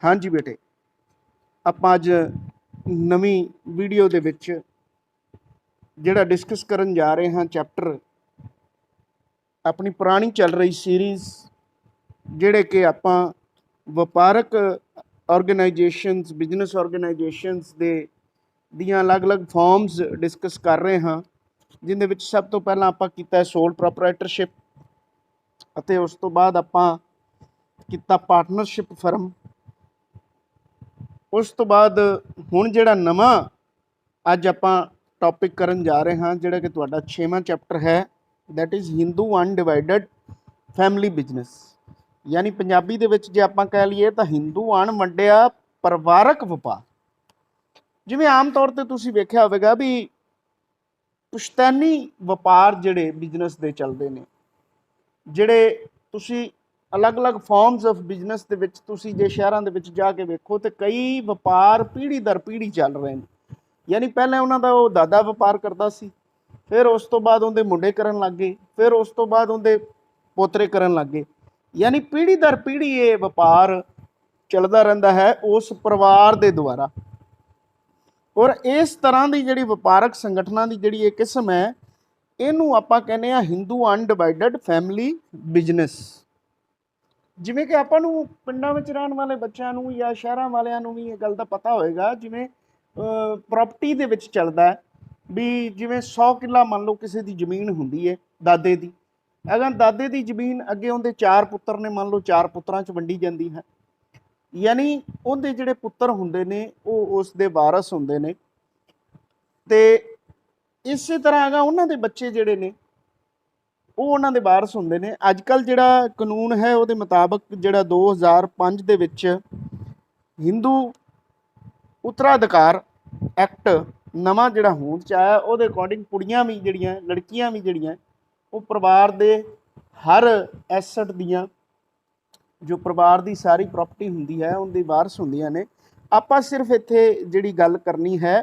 हाँ जी बेटे, ਆਪਾਂ ਅੱਜ ਨਵੀਂ ਵੀਡੀਓ ਦੇ ਵਿੱਚ ਜਿਹੜਾ ਡਿਸਕਸ ਕਰਨ ਜਾ ਰਹੇ ਹਾਂ ਚੈਪਟਰ ਆਪਣੀ ਪੁਰਾਣੀ ਚੱਲ ਰਹੀ ਸੀਰੀਜ਼ ਜਿਹੜੇ ਕਿ ਆਪਾਂ ਵਪਾਰਕ ਆਰਗੇਨਾਈਜੇਸ਼ਨਸ ਬਿਜ਼ਨਸ ਆਰਗੇਨਾਈਜੇਸ਼ਨਸ ਦੀਆਂ ਅਲੱਗ-ਅਲੱਗ ਫਾਰਮਸ ਡਿਸਕਸ ਕਰ ਰਹੇ ਹਾਂ, ਜਿਹਦੇ ਵਿੱਚ ਸਭ ਤੋਂ ਪਹਿਲਾਂ ਆਪਾਂ ਕੀਤਾ ਸੋਲ ਪ੍ਰੋਪਰਾਈਟਰਸ਼ਿਪ ਅਤੇ ਉਸ ਤੋਂ ਬਾਅਦ ਆਪਾਂ ਕੀਤਾ ਪਾਰਟਨਰਸ਼ਿਪ ਫਰਮ। ਉਸ ਤੋਂ ਬਾਅਦ ਹੁਣ ਜਿਹੜਾ ਨਵਾਂ ਅੱਜ ਆਪਾਂ ਟੌਪਿਕ ਕਰਨ ਜਾ ਰਹੇ ਹਾਂ, ਜਿਹੜਾ ਕਿ ਤੁਹਾਡਾ 6ਵਾਂ ਚੈਪਟਰ ਹੈ, that is Hindu undivided family business. ਯਾਨੀ ਪੰਜਾਬੀ ਦੇ ਵਿੱਚ ਜੇ ਆਪਾਂ ਕਹਿ ਲਈਏ ਤਾਂ ਹਿੰਦੂ ਅਣਵੰਡਿਆ ਪਰਿਵਾਰਕ ਵਪਾਰ। ਜਿਵੇਂ ਆਮ ਤੌਰ 'ਤੇ ਤੁਸੀਂ ਵੇਖਿਆ ਹੋਵੇਗਾ ਵੀ ਪੁਸ਼ਤੈਨੀ ਵਪਾਰ ਜਿਹੜੇ ਬਿਜ਼ਨਸ ਦੇ ਚੱਲਦੇ ਨੇ, ਜਿਹੜੇ ਤੁਸੀਂ ਅਲੱਗ-ਅਲੱਗ ਫਾਰਮਸ ਆਫ ਬਿਜ਼ਨਸ ਦੇ ਵਿੱਚ ਤੁਸੀਂ ਜੇ ਸ਼ਹਿਰਾਂ ਦੇ ਵਿੱਚ ਜਾ ਕੇ ਵੇਖੋ ਤਾਂ ਕਈ ਵਪਾਰ ਪੀੜ੍ਹੀ ਦਰ ਪੀੜ੍ਹੀ ਚੱਲ ਰਹੇ ਨੇ। ਯਾਨੀ ਪਹਿਲਾਂ ਉਹਨਾਂ ਦਾ ਉਹ ਦਾਦਾ ਵਪਾਰ ਕਰਦਾ ਸੀ, ਫਿਰ ਉਸ ਤੋਂ ਬਾਅਦ ਉਹਦੇ ਮੁੰਡੇ ਕਰਨ ਲੱਗ ਗਏ, ਫਿਰ ਉਸ ਤੋਂ ਬਾਅਦ ਉਹਦੇ ਪੋਤਰੇ ਕਰਨ ਲੱਗ ਗਏ। ਯਾਨੀ ਪੀੜ੍ਹੀ ਦਰ ਪੀੜ੍ਹੀ ਇਹ ਵਪਾਰ ਚੱਲਦਾ ਰਹਿੰਦਾ ਹੈ ਉਸ ਪਰਿਵਾਰ ਦੇ ਦੁਆਰਾ। ਔਰ ਇਸ ਤਰ੍ਹਾਂ ਦੀ ਜਿਹੜੀ ਵਪਾਰਕ ਸੰਗਠਨਾਂ ਦੀ ਜਿਹੜੀ ਇਹ ਕਿਸਮ ਹੈ, ਇਹਨੂੰ ਆਪਾਂ ਕਹਿੰਦੇ ਹਾਂ ਹਿੰਦੂ ਅਨਡਿਵਾਈਡਡ ਫੈਮਿਲੀ ਬਿਜ਼ਨਸ। ਜਿਵੇਂ ਕਿ ਆਪਾਂ ਨੂੰ ਪਿੰਡਾਂ ਵਿੱਚ ਰਹਿਣ ਵਾਲੇ ਬੱਚਿਆਂ ਨੂੰ ਜਾਂ ਸ਼ਹਿਰਾਂ ਵਾਲਿਆਂ ਨੂੰ ਵੀ ਇਹ ਗੱਲ ਦਾ ਪਤਾ ਹੋਏਗਾ, ਜਿਵੇਂ ਪ੍ਰੋਪਰਟੀ ਦੇ ਵਿੱਚ ਚੱਲਦਾ ਵੀ ਜਿਵੇਂ 100 ਕਿੱਲਾ ਮੰਨ ਲਓ ਕਿਸੇ ਦੀ ਜ਼ਮੀਨ ਹੁੰਦੀ ਹੈ ਦਾਦੇ ਦੀ, ਅਗਰ ਦਾਦੇ ਦੀ ਜ਼ਮੀਨ ਅੱਗੇ ਉਹਦੇ 4 ਪੁੱਤਰ ਨੇ, ਮੰਨ ਲਓ 4 ਪੁੱਤਰਾਂ 'ਚ ਵੰਡੀ ਜਾਂਦੀ ਹੈ। ਯਾਨੀ ਉਹਦੇ ਜਿਹੜੇ ਪੁੱਤਰ ਹੁੰਦੇ ਨੇ ਉਹ ਉਸ ਦੇ ਵਾਰਸ ਹੁੰਦੇ ਨੇ, ਅਤੇ ਇਸੇ ਤਰ੍ਹਾਂ ਹੈਗਾ ਉਹਨਾਂ ਦੇ ਬੱਚੇ ਜਿਹੜੇ ਨੇ ਉਹ ਉਹਨਾਂ ਦੇ ਵਾਰਸ ਹੁੰਦੇ ਨੇ। ਅੱਜ ਕੱਲ੍ਹ ਜਿਹੜਾ ਕਾਨੂੰਨ ਹੈ ਉਹਦੇ ਮੁਤਾਬਕ ਜਿਹੜਾ 2005 ਦੇ ਵਿੱਚ ਹਿੰਦੂ ਉੱਤਰਾਧਿਕਾਰ ਐਕਟ ਨਵਾਂ ਜਿਹੜਾ ਹੋਂਦ 'ਚ ਆਇਆ, ਉਹਦੇ ਅਕੋਰਡਿੰਗ ਕੁੜੀਆਂ ਵੀ ਜਿਹੜੀਆਂ, ਲੜਕੀਆਂ ਵੀ ਜਿਹੜੀਆਂ, ਉਹ ਪਰਿਵਾਰ ਦੇ ਹਰ ਐਸਟ ਦੀਆਂ, ਜੋ ਪਰਿਵਾਰ ਦੀ ਸਾਰੀ ਪ੍ਰੋਪਰਟੀ ਹੁੰਦੀ ਹੈ ਉਹਦੀ ਵਾਰਸ ਹੁੰਦੀਆਂ ਨੇ। ਆਪਾਂ ਸਿਰਫ ਇੱਥੇ ਜਿਹੜੀ ਗੱਲ ਕਰਨੀ ਹੈ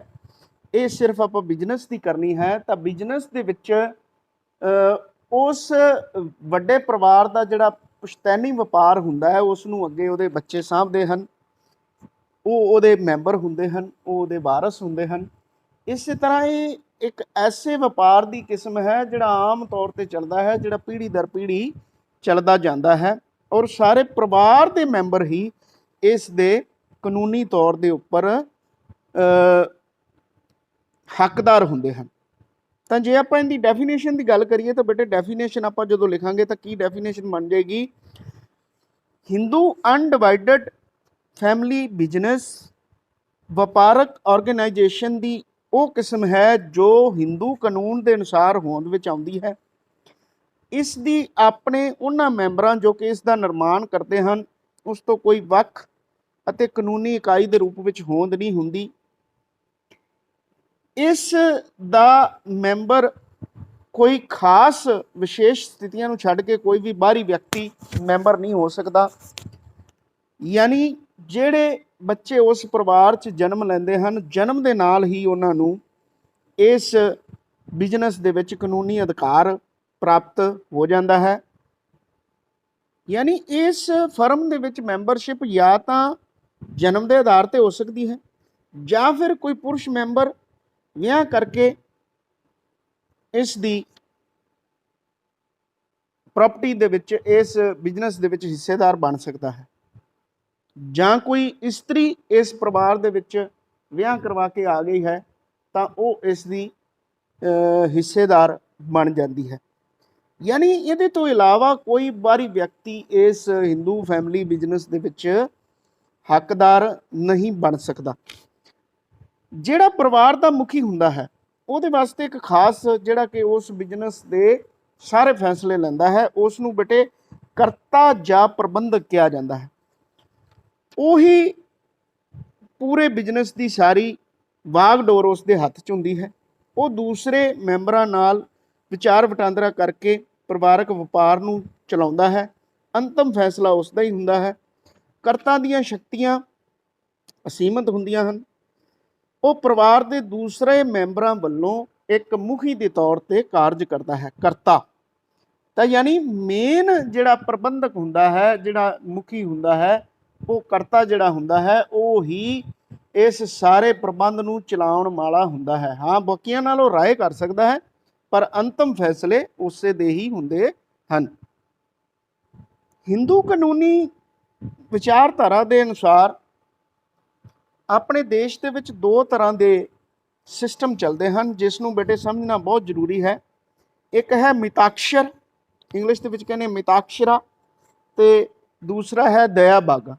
ਇਹ ਸਿਰਫ ਆਪਾਂ ਬਿਜ਼ਨਸ ਦੀ ਕਰਨੀ ਹੈ। ਤਾਂ ਬਿਜ਼ਨਸ ਦੇ ਵਿੱਚ ਉਸ ਵੱਡੇ ਪਰਿਵਾਰ ਦਾ ਜਿਹੜਾ ਪੁਸ਼ਤੈਨੀ ਵਪਾਰ ਹੁੰਦਾ ਹੈ ਉਸ ਨੂੰ ਅੱਗੇ ਉਹਦੇ ਬੱਚੇ ਸਾਂਭਦੇ ਹਨ, ਉਹ ਉਹਦੇ ਮੈਂਬਰ ਹੁੰਦੇ ਹਨ, ਉਹ ਉਹਦੇ ਵਾਰਸ ਹੁੰਦੇ ਹਨ। ਇਸੇ ਤਰ੍ਹਾਂ ਇਹ ਇੱਕ ਐਸੇ ਵਪਾਰ ਦੀ ਕਿਸਮ ਹੈ ਜਿਹੜਾ ਆਮ ਤੌਰ 'ਤੇ ਚੱਲਦਾ ਹੈ, ਜਿਹੜਾ ਪੀੜ੍ਹੀ ਦਰ ਪੀੜ੍ਹੀ ਚੱਲਦਾ ਜਾਂਦਾ ਹੈ, ਔਰ ਸਾਰੇ ਪਰਿਵਾਰ ਦੇ ਮੈਂਬਰ ਹੀ ਇਸ ਦੇ ਕਾਨੂੰਨੀ ਤੌਰ ਦੇ ਉੱਪਰ ਹੱਕਦਾਰ ਹੁੰਦੇ ਹਨ। ਤਾਂ ਜੇ ਆਪਾਂ ਇਹਦੀ ਡੈਫੀਨੇਸ਼ਨ ਦੀ ਗੱਲ ਕਰੀਏ ਤਾਂ ਬੇਟੇ ਡੈਫੀਨੇਸ਼ਨ ਆਪਾਂ ਜਦੋਂ ਲਿਖਾਂਗੇ ਤਾਂ ਕੀ ਡੈਫੀਨੇਸ਼ਨ ਬਣ ਜਾਏਗੀ? ਹਿੰਦੂ ਅਨਡਿਵਾਈਡਡ ਫੈਮਿਲੀ ਬਿਜ਼ਨਸ ਵਪਾਰਕ ਆਰਗੇਨਾਈਜੇਸ਼ਨ ਦੀ ਉਹ ਕਿਸਮ ਹੈ ਜੋ ਹਿੰਦੂ ਕਾਨੂੰਨ ਦੇ ਅਨੁਸਾਰ ਹੋਂਦ ਵਿੱਚ ਆਉਂਦੀ ਹੈ। ਇਸ ਦੀ ਆਪਣੇ ਉਹਨਾਂ ਮੈਂਬਰਾਂ ਜੋ ਕਿ ਇਸ ਦਾ ਨਿਰਮਾਣ ਕਰਦੇ ਹਨ ਉਸ ਤੋਂ ਕੋਈ ਵੱਖ ਅਤੇ ਕਾਨੂੰਨੀ ਇਕਾਈ ਦੇ ਰੂਪ ਵਿੱਚ ਹੋਂਦ ਨਹੀਂ ਹੁੰਦੀ। ਇਸ ਦਾ ਮੈਂਬਰ ਕੋਈ ਖਾਸ ਵਿਸ਼ੇਸ਼ ਸਥਿਤੀਆਂ ਨੂੰ ਛੱਡ ਕੇ ਕੋਈ ਵੀ ਬਾਹਰੀ ਵਿਅਕਤੀ ਮੈਂਬਰ ਨਹੀਂ ਹੋ ਸਕਦਾ। ਯਾਨੀ ਜਿਹੜੇ ਬੱਚੇ ਉਸ ਪਰਿਵਾਰ 'ਚ ਜਨਮ ਲੈਂਦੇ ਹਨ, ਜਨਮ ਦੇ ਨਾਲ ਹੀ ਉਹਨਾਂ ਨੂੰ ਇਸ ਬਿਜ਼ਨਸ ਦੇ ਵਿੱਚ ਕਾਨੂੰਨੀ ਅਧਿਕਾਰ ਪ੍ਰਾਪਤ ਹੋ ਜਾਂਦਾ ਹੈ। ਯਾਨੀ ਇਸ ਫਰਮ ਦੇ ਵਿੱਚ ਮੈਂਬਰਸ਼ਿਪ ਜਾਂ ਤਾਂ ਜਨਮ ਦੇ ਆਧਾਰ 'ਤੇ ਹੋ ਸਕਦੀ ਹੈ ਜਾਂ ਫਿਰ ਕੋਈ ਪੁਰਸ਼ ਮੈਂਬਰ ਵਿਆਹ ਕਰਕੇ ਇਸ ਦੀ ਪ੍ਰੋਪਰਟੀ ਦੇ ਵਿੱਚ, ਇਸ ਬਿਜ਼ਨਸ ਦੇ ਵਿੱਚ ਹਿੱਸੇਦਾਰ ਬਣ ਸਕਦਾ ਹੈ, ਜਾਂ ਕੋਈ ਇਸਤਰੀ ਇਸ ਪਰਿਵਾਰ ਦੇ ਵਿੱਚ ਵਿਆਹ ਕਰਵਾ ਕੇ ਆ ਗਈ ਹੈ ਤਾਂ ਉਹ ਇਸ ਦੀ ਹਿੱਸੇਦਾਰ ਬਣ ਜਾਂਦੀ ਹੈ। ਯਾਨੀ ਇਹਦੇ ਤੋਂ ਇਲਾਵਾ ਕੋਈ ਬਾਹਰੀ ਵਿਅਕਤੀ ਇਸ ਹਿੰਦੂ ਫੈਮਿਲੀ ਬਿਜ਼ਨਸ ਦੇ ਵਿੱਚ ਹੱਕਦਾਰ ਨਹੀਂ ਬਣ ਸਕਦਾ। ਜਿਹੜਾ ਪਰਿਵਾਰ ਦਾ ਮੁਖੀ ਹੁੰਦਾ ਹੈ ਉਹਦੇ ਵਾਸਤੇ ਇੱਕ ਖਾਸ ਜਿਹੜਾ ਕਿ ਉਸ ਬਿਜ਼ਨਸ ਦੇ ਸਾਰੇ ਫੈਸਲੇ ਲੈਂਦਾ ਹੈ, ਉਸ ਨੂੰ ਬੇਟੇ ਕਰਤਾ ਜਾਂ ਪ੍ਰਬੰਧਕ ਕਿਹਾ ਜਾਂਦਾ ਹੈ। ਉਹੀ ਪੂਰੇ ਬਿਜ਼ਨਸ ਦੀ ਸਾਰੀ ਵਾਗਡੋਰ ਉਸ ਦੇ ਹੱਥ 'ਚ ਹੁੰਦੀ ਹੈ। ਉਹ ਦੂਸਰੇ ਮੈਂਬਰਾਂ ਨਾਲ ਵਿਚਾਰ ਵਟਾਂਦਰਾ ਕਰਕੇ ਪਰਿਵਾਰਕ ਵਪਾਰ ਨੂੰ ਚਲਾਉਂਦਾ ਹੈ। ਅੰਤਮ ਫੈਸਲਾ ਉਸ ਦਾ ਹੀ ਹੁੰਦਾ ਹੈ। ਕਰਤਾ ਦੀਆਂ ਸ਼ਕਤੀਆਂ ਅਸੀਮਤ ਹੁੰਦੀਆਂ ਹਨ। ਉਹ ਪਰਿਵਾਰ ਦੇ ਦੂਸਰੇ ਮੈਂਬਰਾਂ ਵੱਲੋਂ ਇੱਕ ਮੁਖੀ ਦੇ ਤੌਰ 'ਤੇ ਕਾਰਜ ਕਰਦਾ ਹੈ, ਕਰਤਾ। ਤਾਂ ਯਾਨੀ ਮੇਨ ਜਿਹੜਾ ਪ੍ਰਬੰਧਕ ਹੁੰਦਾ ਹੈ, ਜਿਹੜਾ ਮੁਖੀ ਹੁੰਦਾ ਹੈ, ਉਹ ਕਰਤਾ ਜਿਹੜਾ ਹੁੰਦਾ ਹੈ ਉਹ ਹੀ ਇਸ ਸਾਰੇ ਪ੍ਰਬੰਧ ਨੂੰ ਚਲਾਉਣ ਵਾਲਾ ਹੁੰਦਾ ਹੈ। ਹਾਂ, ਬਾਕੀਆਂ ਨਾਲੋਂ ਰਾਏ ਕਰ ਸਕਦਾ ਹੈ, ਪਰ ਅੰਤਮ ਫੈਸਲੇ ਉਸੇ ਦੇ ਹੀ ਹੁੰਦੇ ਹਨ। ਹਿੰਦੂ ਕਾਨੂੰਨੀ ਵਿਚਾਰਧਾਰਾ ਦੇ ਅਨੁਸਾਰ ਆਪਣੇ ਦੇਸ਼ ਦੇ ਵਿੱਚ ਦੋ ਤਰ੍ਹਾਂ ਦੇ ਸਿਸਟਮ ਚੱਲਦੇ ਹਨ, ਜਿਸ ਨੂੰ ਬੇਟੇ ਸਮਝਣਾ ਬਹੁਤ ਜ਼ਰੂਰੀ ਹੈ। ਇੱਕ ਹੈ ਮਿਤਾਕਸ਼ਰ, ਇੰਗਲਿਸ਼ ਦੇ ਵਿੱਚ ਕਹਿੰਦੇ ਮਿਤਾਕਸ਼ਰਾ, ਤੇ ਦੂਸਰਾ ਹੈ ਦਇਆ ਬਾਗਾ।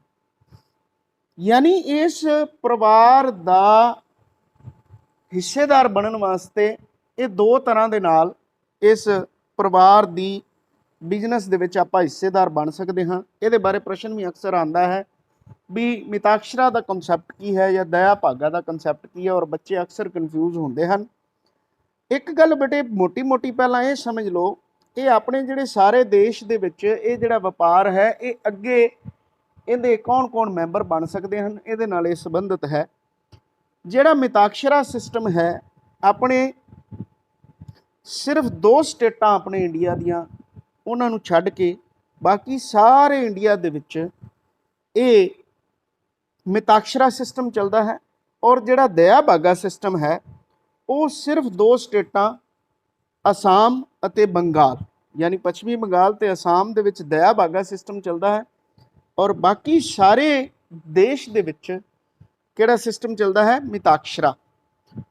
ਯਾਨੀ ਇਸ ਪਰਿਵਾਰ ਦਾ ਹਿੱਸੇਦਾਰ ਬਣਨ ਵਾਸਤੇ ਇਹ ਦੋ ਤਰ੍ਹਾਂ ਦੇ ਨਾਲ ਇਸ ਪਰਿਵਾਰ ਦੀ ਬਿਜ਼ਨਸ ਦੇ ਵਿੱਚ ਆਪਾਂ ਹਿੱਸੇਦਾਰ ਬਣ ਸਕਦੇ ਹਾਂ। ਇਹਦੇ ਬਾਰੇ ਪ੍ਰਸ਼ਨ ਵੀ ਅਕਸਰ ਆਉਂਦਾ ਹੈ ਵੀ ਮਿਤਾਕਸ਼ਰਾ ਦਾ ਕਨਸੈਪਟ ਕੀ ਹੈ ਜਾਂ ਦਇਆ ਭਾਗਾ ਦਾ ਕਨਸੈਪਟ ਕੀ ਹੈ, ਔਰ ਬੱਚੇ ਅਕਸਰ ਕਨਫਿਊਜ਼ ਹੁੰਦੇ ਹਨ। ਇੱਕ ਗੱਲ ਬੇਟੇ ਮੋਟੀ ਮੋਟੀ ਪਹਿਲਾਂ ਇਹ ਸਮਝ ਲਓ, ਇਹ ਆਪਣੇ ਜਿਹੜੇ ਸਾਰੇ ਦੇਸ਼ ਦੇ ਵਿੱਚ ਇਹ ਜਿਹੜਾ ਵਪਾਰ ਹੈ ਇਹ ਅੱਗੇ ਇਹਦੇ ਕੌਣ ਕੌਣ ਮੈਂਬਰ ਬਣ ਸਕਦੇ ਹਨ, ਇਹਦੇ ਨਾਲ ਇਹ ਸੰਬੰਧਿਤ ਹੈ। ਜਿਹੜਾ ਮਿਤਾਕਸ਼ਰਾ ਸਿਸਟਮ ਹੈ, ਆਪਣੇ ਸਿਰਫ ਦੋ ਸਟੇਟਾਂ ਆਪਣੇ ਇੰਡੀਆ ਦੀਆਂ, ਉਹਨਾਂ ਨੂੰ ਛੱਡ ਕੇ ਬਾਕੀ ਸਾਰੇ ਇੰਡੀਆ ਦੇ ਵਿੱਚ ਇਹ ਮਿਤਾਕਸ਼ਰਾ ਸਿਸਟਮ ਚੱਲਦਾ ਹੈ। ਔਰ ਜਿਹੜਾ ਦਇਆ ਬਾਗਾ ਸਿਸਟਮ ਹੈ ਉਹ ਸਿਰਫ ਦੋ ਸਟੇਟਾਂ ਅਸਾਮ ਅਤੇ ਬੰਗਾਲ, ਯਾਨੀ ਪੱਛਮੀ ਬੰਗਾਲ ਤੇ ਅਸਾਮ ਦੇ ਵਿੱਚ ਦਇਆ ਬਾਗਾ ਸਿਸਟਮ ਚੱਲਦਾ ਹੈ, ਔਰ ਬਾਕੀ ਸਾਰੇ ਦੇਸ਼ ਦੇ ਵਿੱਚ ਕਿਹੜਾ ਸਿਸਟਮ ਚੱਲਦਾ ਹੈ? ਮਿਤਾਕਸ਼ਰਾ।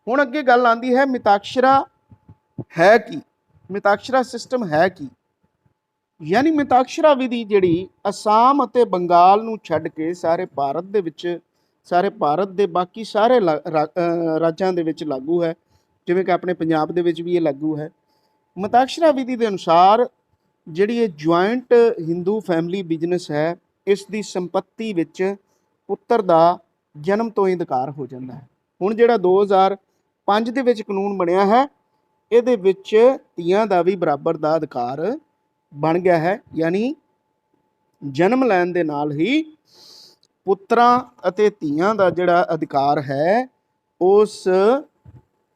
ਹੁਣ ਅੱਗੇ ਗੱਲ ਆਉਂਦੀ ਹੈ ਮਿਤਾਕਸ਼ਰਾ ਹੈ ਕੀ, ਮਿਤਾਕਸ਼ਰਾ ਸਿਸਟਮ ਹੈ ਕੀ। ਯਾਨੀ ਮਿਤਾਕਸ਼ਰਾ ਵਿਧੀ ਜਿਹੜੀ ਅਸਾਮ ਅਤੇ ਬੰਗਾਲ ਨੂੰ ਛੱਡ ਕੇ ਸਾਰੇ ਭਾਰਤ ਦੇ ਵਿੱਚ, ਸਾਰੇ ਭਾਰਤ ਦੇ ਬਾਕੀ ਸਾਰੇ ਰਾਜਾਂ ਦੇ ਵਿੱਚ ਲਾਗੂ ਹੈ, ਜਿਵੇਂ ਕਿ ਆਪਣੇ ਪੰਜਾਬ ਦੇ ਵਿੱਚ ਵੀ ਇਹ ਲਾਗੂ ਹੈ। ਮਿਤਾਕਸ਼ਰਾ ਵਿਧੀ ਦੇ ਅਨੁਸਾਰ ਜਿਹੜੀ ਇਹ ਜੁਆਇੰਟ ਹਿੰਦੂ ਫੈਮਿਲੀ ਬਿਜ਼ਨਸ ਹੈ, ਇਸ ਦੀ ਸੰਪत्ति ਵਿੱਚ ਪੁੱਤਰ ਦਾ ਜਨਮ ਤੋਂ ਹੀ ਅਧਿਕਾਰ ਹੋ ਜਾਂਦਾ ਹੈ। ਹੁਣ ਜਿਹੜਾ 2005 ਦੇ ਵਿੱਚ ਕਾਨੂੰਨ ਬਣਿਆ ਹੈ, ਇਹਦੇ ਵਿੱਚ ਧੀਆਂ ਦਾ ਵੀ ਬਰਾਬਰ ਦਾ ਅਧਿਕਾਰ ਬਣ ਗਿਆ ਹੈ। ਯਾਨੀ ਜਨਮ ਲੈਣ ਦੇ ਨਾਲ ਹੀ ਪੁੱਤਰਾਂ ਅਤੇ ਧੀਆਂ ਦਾ ਜਿਹੜਾ ਅਧਿਕਾਰ ਹੈ ਉਸ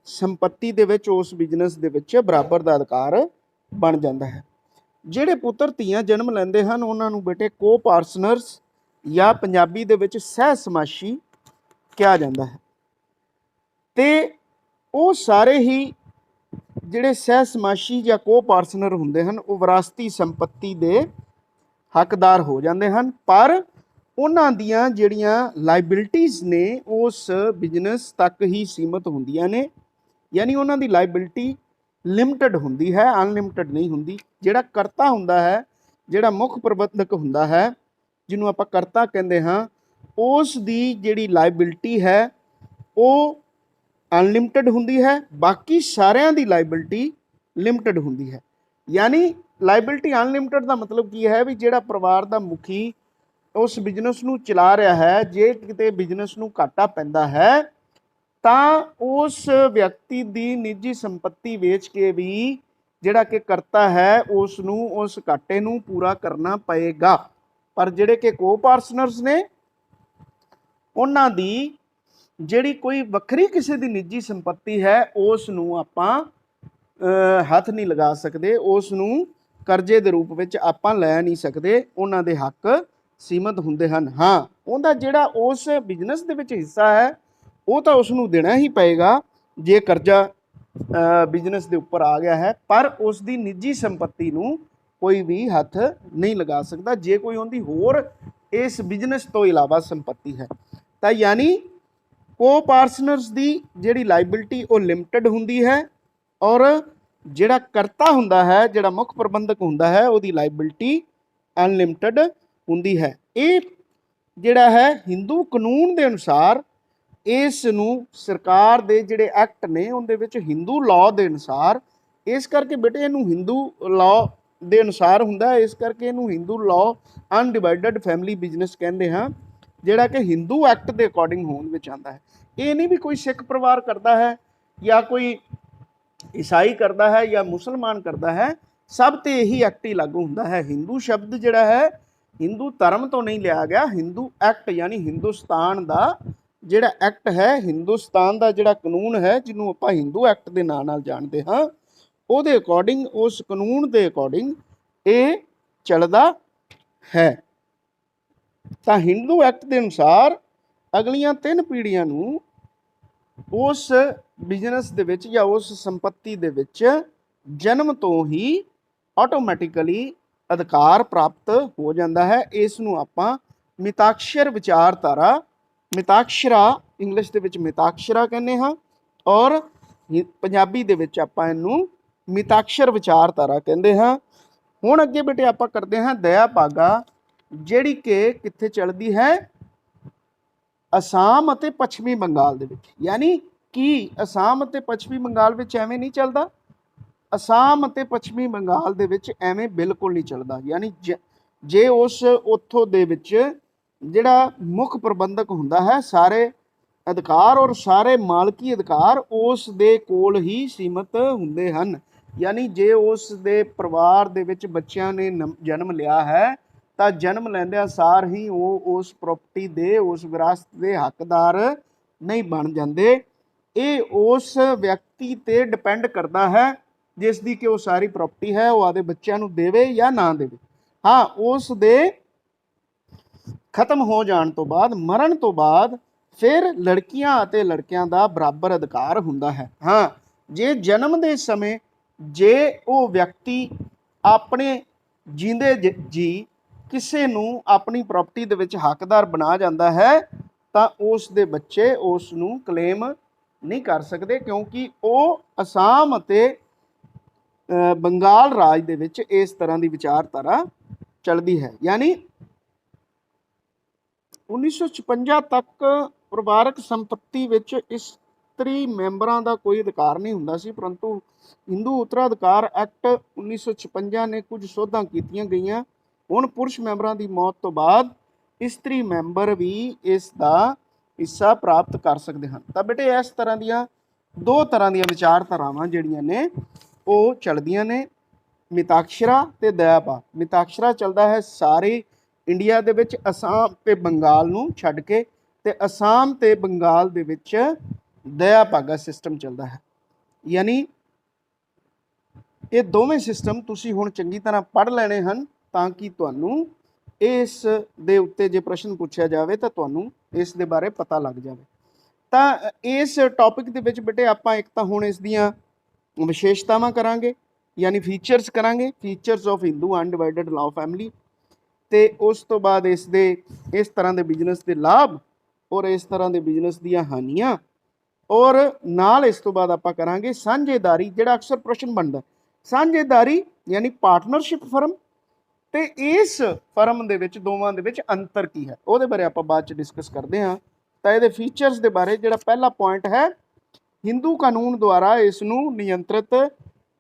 ਸੰਪत्ति ਦੇ ਵਿੱਚ, ਉਸ ਬਿਜ਼ਨਸ ਦੇ ਵਿੱਚ ਬਰਾਬਰ ਦਾ ਅਧਿਕਾਰ ਬਣ ਜਾਂਦਾ ਹੈ। ਜਿਹੜੇ ਪੁੱਤਰ ਧੀਆਂ ਜਨਮ ਲੈਂਦੇ ਹਨ ਉਹਨਾਂ ਨੂੰ ਬੇਟੇ ਕੋ ਪਾਰਟਨਰਸ ਜਾਂ ਪੰਜਾਬੀ ਦੇ ਵਿੱਚ ਸਹਿ ਸਮਾਸ਼ੀ ਕਿਹਾ ਜਾਂਦਾ ਹੈ। ਤੇ ਉਹ ਸਾਰੇ ਹੀ ਜਿਹੜੇ ਸਹਿ ਸਮਾਸ਼ੀ ਜਾਂ ਕੋ ਪਾਰਟਨਰ ਹੁੰਦੇ ਹਨ ਉਹ ਵਿਰਾਸਤੀ ਸੰਪत्ति ਦੇ ਹੱਕਦਾਰ ਹੋ ਜਾਂਦੇ ਹਨ, ਪਰ ਉਹਨਾਂ ਦੀਆਂ ਜਿਹੜੀਆਂ ਲਾਇਬਿਲਟੀਜ਼ ਨੇ ਉਸ ਬਿਜ਼ਨਸ ਤੱਕ ਹੀ ਸੀਮਤ ਹੁੰਦੀਆਂ ਨੇ। ਯਾਨੀ ਉਹਨਾਂ ਦੀ ਲਾਇਬਿਲਟੀ ਲਿਮਟਿਡ ਹੁੰਦੀ ਹੈ, ਅਨਲਿਮਟਿਡ ਨਹੀਂ ਹੁੰਦੀ। ਜਿਹੜਾ ਕਰਤਾ ਹੁੰਦਾ ਹੈ, ਜਿਹੜਾ ਮੁੱਖ ਪ੍ਰਬੰਧਕ ਹੁੰਦਾ ਹੈ, ਜਿਹਨੂੰ ਆਪਾਂ ਕਰਤਾ ਕਹਿੰਦੇ ਹਾਂ, ਉਸ ਦੀ ਜਿਹੜੀ ਲਾਇਬਿਲਟੀ ਹੈ ਉਹ ਅਨਲਿਮਟਿਡ ਹੁੰਦੀ ਹੈ, ਬਾਕੀ ਸਾਰਿਆਂ ਦੀ ਲਾਇਬਿਲਟੀ ਲਿਮਟਿਡ ਹੁੰਦੀ ਹੈ। ਯਾਨੀ ਲਾਇਬਿਲਟੀ ਅਨਲਿਮਟਿਡ ਦਾ ਮਤਲਬ ਕੀ ਹੈ ਵੀ ਜਿਹੜਾ ਪਰਿਵਾਰ ਦਾ ਮੁਖੀ ਉਸ ਬਿਜ਼ਨਸ ਨੂੰ ਚਲਾ ਰਿਹਾ ਹੈ, ਜੇ ਕਿਤੇ ਬਿਜ਼ਨਸ ਨੂੰ ਘਾਟਾ ਪੈਂਦਾ ਹੈ ਤਾਂ ਉਸ ਵਿਅਕਤੀ ਦੀ ਨਿੱਜੀ ਸੰਪत्ति ਵੇਚ ਕੇ ਵੀ ਜਿਹੜਾ ਕਿ ਕਰਤਾ ਹੈ ਉਸ ਨੂੰ ਉਸ ਘਾਟੇ ਨੂੰ ਪੂਰਾ ਕਰਨਾ ਪਏਗਾ। ਪਰ ਜਿਹੜੇ ਕਿ ਕੋ ਪਾਰਟਨਰਸ ਨੇ ਉਹਨਾਂ ਦੀ ਜਿਹੜੀ ਕੋਈ ਵੱਖਰੀ ਕਿਸੇ ਦੀ ਨਿੱਜੀ ਸੰਪत्ति ਹੈ ਉਸ ਨੂੰ ਆਪਾਂ ਹੱਥ ਨਹੀਂ ਲਗਾ ਸਕਦੇ, ਉਸ ਨੂੰ ਕਰਜ਼ੇ ਦੇ ਰੂਪ ਵਿੱਚ ਆਪਾਂ ਲੈ ਨਹੀਂ ਸਕਦੇ, ਉਹਨਾਂ ਦੇ ਹੱਕ ਸੀਮਤ ਹੁੰਦੇ ਹਨ। ਹਾਂ, ਉਹਦਾ ਜਿਹੜਾ ਉਸ ਬਿਜ਼ਨਸ ਦੇ ਵਿੱਚ ਹਿੱਸਾ ਹੈ ਉਹ ਤਾਂ ਉਸ ਨੂੰ ਦੇਣਾ ਹੀ ਪਏਗਾ ਜੇ ਕਰਜ਼ਾ ਬਿਜ਼ਨਸ ਦੇ ਉੱਪਰ ਆ ਗਿਆ ਹੈ, ਪਰ ਉਸ ਦੀ ਨਿੱਜੀ ਸੰਪत्ति ਨੂੰ ਕੋਈ ਵੀ ਹੱਥ ਨਹੀਂ ਲਗਾ ਸਕਦਾ ਜੇ ਕੋਈ ਉਹਦੀ ਹੋਰ ਇਸ ਬਿਜ਼ਨਸ ਤੋਂ ਇਲਾਵਾ ਸੰਪत्ति ਹੈ। ਤਾਂ ਯਾਨੀ ਕੋ ਪਾਰਟਨਰਸ ਦੀ ਜਿਹੜੀ ਲਾਇਬਿਲਟੀ ਉਹ ਲਿਮਟਿਡ ਹੁੰਦੀ ਹੈ, ਔਰ ਜਿਹੜਾ ਕਰਤਾ ਹੁੰਦਾ ਹੈ, ਜਿਹੜਾ ਮੁੱਖ ਪ੍ਰਬੰਧਕ ਹੁੰਦਾ ਹੈ, ਉਹਦੀ ਲਾਇਬਿਲਟੀ ਅਨਲਿਮਟਿਡ ਹੁੰਦੀ ਹੈ। ਇਹ ਜਿਹੜਾ ਹੈ ਹਿੰਦੂ ਕਾਨੂੰਨ ਦੇ ਅਨੁਸਾਰ ਇਸ ਨੂੰ ਸਰਕਾਰ ਦੇ ਜਿਹੜੇ ਐਕਟ ਨੇ ਉਹਦੇ ਵਿੱਚ ਹਿੰਦੂ ਲਾਅ ਦੇ ਅਨੁਸਾਰ, ਇਸ ਕਰਕੇ ਬੇਟੇ ਇਹਨੂੰ ਹਿੰਦੂ ਲਾਅ ਦੇ ਅਨੁਸਾਰ ਹੁੰਦਾ ਹੈ, ਇਸ ਕਰਕੇ ਇਹਨੂੰ Hindu law undivided family business ਕਹਿੰਦੇ ਹਾਂ, ਜਿਹੜਾ ਕਿ ਹਿੰਦੂ ਐਕਟ ਦੇ ਅਕੋਰਡਿੰਗ ਹੋਣ ਵਿੱਚ ਆਉਂਦਾ ਹੈ। ਇਹ ਨਹੀਂ ਵੀ ਕੋਈ ਸਿੱਖ ਪਰਿਵਾਰ ਕਰਦਾ ਹੈ ਜਾਂ ਕੋਈ ਈਸਾਈ ਕਰਦਾ ਹੈ ਜਾਂ ਮੁਸਲਮਾਨ ਕਰਦਾ ਹੈ, ਸਭ ਤੇ ਇਹੀ ਐਕਟ ਹੀ ਲਾਗੂ ਹੁੰਦਾ ਹੈ। ਹਿੰਦੂ ਸ਼ਬਦ ਜਿਹੜਾ ਹੈ ਹਿੰਦੂ ਧਰਮ ਤੋਂ ਨਹੀਂ ਲਿਆ ਗਿਆ, ਹਿੰਦੂ ਐਕਟ ਯਾਨੀ ਹਿੰਦੁਸਤਾਨ ਦਾ ਜਿਹੜਾ ਐਕਟ ਹੈ, ਹਿੰਦੁਸਤਾਨ ਦਾ ਜਿਹੜਾ ਕਾਨੂੰਨ ਹੈ ਜਿਹਨੂੰ ਆਪਾਂ ਹਿੰਦੂ ਐਕਟ ਦੇ ਨਾਂ ਨਾਲ ਜਾਣਦੇ ਹਾਂ, ਉਹਦੇ ਅਕੋਰਡਿੰਗ, ਉਸ ਕਾਨੂੰਨ ਦੇ ਅਕੋਰਡਿੰਗ ਇਹ ਚੱਲਦਾ ਹੈ। ਤਾਂ ਹਿੰਦੂ ਐਕਟ ਦੇ ਅਨੁਸਾਰ ਅਗਲੀਆਂ 3 ਪੀੜ੍ਹੀਆਂ ਨੂੰ ਉਸ ਬਿਜ਼ਨਸ ਦੇ ਵਿੱਚ ਜਾਂ ਉਸ ਸੰਪत्ति ਦੇ ਵਿੱਚ ਜਨਮ ਤੋਂ ਹੀ ਆਟੋਮੈਟਿਕਲੀ ਅਧਿਕਾਰ ਪ੍ਰਾਪਤ ਹੋ ਜਾਂਦਾ ਹੈ। ਇਸ ਨੂੰ ਆਪਾਂ ਮਿਤਾਕਸ਼ਰ ਵਿਚਾਰਧਾਰਾ, ਮਿਤਾਕਸ਼ਰਾ ਇੰਗਲਿਸ਼ ਦੇ ਵਿੱਚ ਮਿਤਾਕਸ਼ਰਾ ਕਹਿੰਦੇ ਹਾਂ, ਔਰ ਪੰਜਾਬੀ ਦੇ ਵਿੱਚ ਆਪਾਂ ਇਹਨੂੰ ਮਿਤਾਕਸ਼ਰ ਵਿਚਾਰਧਾਰਾ ਕਹਿੰਦੇ ਹਾਂ। ਹੁਣ ਅੱਗੇ ਬੇਟੇ ਆਪਾਂ ਕਰਦੇ ਹਾਂ ਦਇਆ ਭਾਗਾ, ਜਿਹੜੀ ਕਿ ਕਿੱਥੇ ਚੱਲਦੀ ਹੈ? ਅਸਾਮ ਅਤੇ ਪੱਛਮੀ ਬੰਗਾਲ ਦੇ ਵਿੱਚ। ਯਾਨੀ ਕਿ ਅਸਾਮ ਅਤੇ ਪੱਛਮੀ ਬੰਗਾਲ ਵਿੱਚ ਐਵੇਂ ਨਹੀਂ ਚੱਲਦਾ, ਅਸਾਮ ਅਤੇ ਪੱਛਮੀ ਬੰਗਾਲ ਦੇ ਵਿੱਚ ਐਵੇਂ ਬਿਲਕੁਲ ਨਹੀਂ ਚੱਲਦਾ। ਯਾਨੀ ਜੇ ਉਸ ਉੱਥੋਂ ਦੇ ਵਿੱਚ ਜਿਹੜਾ ਮੁੱਖ ਪ੍ਰਬੰਧਕ ਹੁੰਦਾ ਹੈ, ਸਾਰੇ ਅਧਿਕਾਰ ਔਰ ਸਾਰੇ ਮਾਲਕੀ ਅਧਿਕਾਰ ਉਸ ਦੇ ਕੋਲ ਹੀ ਸੀਮਤ ਹੁੰਦੇ ਹਨ। ਯਾਨੀ ਜੇ ਉਸ ਦੇ ਪਰਿਵਾਰ ਦੇ ਵਿੱਚ ਬੱਚਿਆਂ ਨੇ ਜਨਮ ਲਿਆ ਹੈ ਤਾਂ ਜਨਮ ਲੈਂਦਿਆਂ ਸਾਰ ਹੀ ਉਹ ਉਸ ਪ੍ਰਾਪਰਟੀ ਦੇ, ਉਸ ਵਿਰਾਸਤ ਦੇ ਹੱਕਦਾਰ ਨਹੀਂ ਬਣ ਜਾਂਦੇ। ਇਹ ਉਸ ਵਿਅਕਤੀ ਤੇ ਡਿਪੈਂਡ ਕਰਦਾ ਹੈ ਜਿਸ ਦੀ ਕਿ ਉਹ ਸਾਰੀ ਪ੍ਰਾਪਰਟੀ ਹੈ, ਉਹ ਆਦੇ ਬੱਚਿਆਂ ਨੂੰ ਦੇਵੇ ਜਾਂ ਨਾ ਦੇਵੇ। ਹਾਂ, ਉਸ ਦੇ ਖਤਮ ਹੋ ਜਾਣ ਤੋਂ ਬਾਅਦ, ਮਰਨ ਤੋਂ ਬਾਅਦ ਫਿਰ ਲੜਕੀਆਂ ਅਤੇ ਲੜਕਿਆਂ ਦਾ ਬਰਾਬਰ ਅਧਿਕਾਰ ਹੁੰਦਾ ਹੈ। ਹਾਂ, ਜੇ ਜਨਮ ਦੇ ਸਮੇਂ ਜੇ ਉਹ ਵਿਅਕਤੀ ਆਪਣੇ ਜੀਂਦੇ ਜੀ ਕਿਸੇ ਨੂੰ ਆਪਣੀ ਪ੍ਰਾਪਰਟੀ ਦੇ ਵਿੱਚ ਹੱਕਦਾਰ ਬਣਾ ਜਾਂਦਾ ਹੈ ਤਾਂ ਉਸ ਦੇ ਬੱਚੇ ਉਸ ਨੂੰ ਕਲੇਮ ਨਹੀਂ ਕਰ ਸਕਦੇ, ਕਿਉਂਕਿ ਉਹ ਅਸਾਮ ਅਤੇ ਬੰਗਾਲ ਰਾਜ ਦੇ ਵਿੱਚ ਇਸ ਤਰ੍ਹਾਂ ਦੀ ਵਿਚਾਰਧਾਰਾ ਚੱਲਦੀ ਹੈ। ਯਾਨੀ 1956 ਤੱਕ ਪਰਿਵਾਰਕ ਸੰਪत्ति ਵਿੱਚ ਇਸਤਰੀ ਮੈਂਬਰਾਂ ਦਾ ਕੋਈ ਅਧਿਕਾਰ ਨਹੀਂ ਹੁੰਦਾ ਸੀ, ਪਰੰਤੂ ਹਿੰਦੂ ਉੱਤਰਾਧਿਕਾਰ ਐਕਟ 1956 ਨੇ ਕੁਝ ਸੋਧਾਂ ਕੀਤੀਆਂ ਗਈਆਂ। ਹੁਣ ਪੁਰਸ਼ ਮੈਂਬਰਾਂ ਦੀ ਮੌਤ ਤੋਂ ਬਾਅਦ ਇਸਤਰੀ ਮੈਂਬਰ ਵੀ ਇਸ ਦਾ ਹਿੱਸਾ ਪ੍ਰਾਪਤ ਕਰ ਸਕਦੇ ਹਨ। ਤਾਂ ਬੇਟੇ ਇਸ ਤਰ੍ਹਾਂ ਦੀਆਂ 2 ਤਰ੍ਹਾਂ ਦੀਆਂ ਵਿਚਾਰਧਾਰਾਵਾਂ ਜਿਹੜੀਆਂ ਨੇ ਉਹ ਚੱਲਦੀਆਂ ਨੇ, ਮਿਤਾਕਸ਼ਰਾ ਤੇ ਦਇਆਭਾਗ। ਮਿਤਾਕਸ਼ਰਾ ਚੱਲਦਾ ਹੈ ਸਾਰੇ ਇੰਡੀਆ ਦੇ ਵਿੱਚ, ਅਸਾਮ ਤੇ ਬੰਗਾਲ ਨੂੰ ਛੱਡ ਕੇ, ਤੇ ਅਸਾਮ ਤੇ ਬੰਗਾਲ ਦੇ ਵਿੱਚ ਦਇਆਭਾਗਾ ਸਿਸਟਮ ਚੱਲਦਾ ਹੈ। ਯਾਨੀ ਇਹ ਦੋਵੇਂ ਸਿਸਟਮ ਤੁਸੀਂ ਹੁਣ ਚੰਗੀ ਤਰ੍ਹਾਂ ਪੜ੍ਹ ਲੈਣੇ ਹਨ ਤਾਂ ਕਿ ਤੁਹਾਨੂੰ ਇਸ ਦੇ ਉੱਤੇ ਜੇ ਪ੍ਰਸ਼ਨ ਪੁੱਛਿਆ ਜਾਵੇ ਤਾਂ ਤੁਹਾਨੂੰ ਇਸ ਦੇ ਬਾਰੇ ਪਤਾ ਲੱਗ ਜਾਵੇ। ਤਾਂ ਇਸ ਟੌਪਿਕ ਦੇ ਵਿੱਚ ਬੇਟੇ ਆਪਾਂ ਇੱਕ ਤਾਂ ਹੁਣ ਇਸ ਦੀਆਂ ਵਿਸ਼ੇਸ਼ਤਾਵਾਂ ਕਰਾਂਗੇ, ਯਾਨੀ ਫੀਚਰਸ ਕਰਾਂਗੇ, features of Hindu undivided law family, ਤੇ ਉਸ ਤੋਂ ਬਾਅਦ ਇਸ ਤਰ੍ਹਾਂ ਦੇ ਬਿਜ਼ਨਸ ਦੇ ਲਾਭ ਔਰ ਇਸ ਤਰ੍ਹਾਂ ਦੇ ਬਿਜ਼ਨਸ ਦੀਆਂ ਹਾਨੀਆਂ, ਔਰ ਨਾਲ ਇਸ ਤੋਂ ਬਾਅਦ ਆਪਾਂ ਕਰਾਂਗੇ ਸਾਂਝੇਦਾਰੀ, ਜਿਹੜਾ ਅਕਸਰ ਪ੍ਰਸ਼ਨ ਬਣਦਾ, ਸਾਂਝੇਦਾਰੀ ਯਾਨੀ ਪਾਰਟਨਰਸ਼ਿਪ ਫਰਮ, ਤੇ ਇਸ ਫਰਮ ਦੇ ਵਿੱਚ ਦੋਵਾਂ ਦੇ ਵਿੱਚ ਅੰਤਰ ਕੀ ਹੈ, ਉਹਦੇ ਬਾਰੇ ਆਪਾਂ ਬਾਅਦ ਚ ਡਿਸਕਸ ਕਰਦੇ ਹਾਂ। ਤਾਂ ਇਹਦੇ ਫੀਚਰਸ ਦੇ ਬਾਰੇ ਜਿਹੜਾ ਪਹਿਲਾ ਪੁਆਇੰਟ ਹੈ, ਹਿੰਦੂ ਕਾਨੂੰਨ ਦੁਆਰਾ ਇਸ ਨੂੰ ਨਿਯੰਤਰਿਤ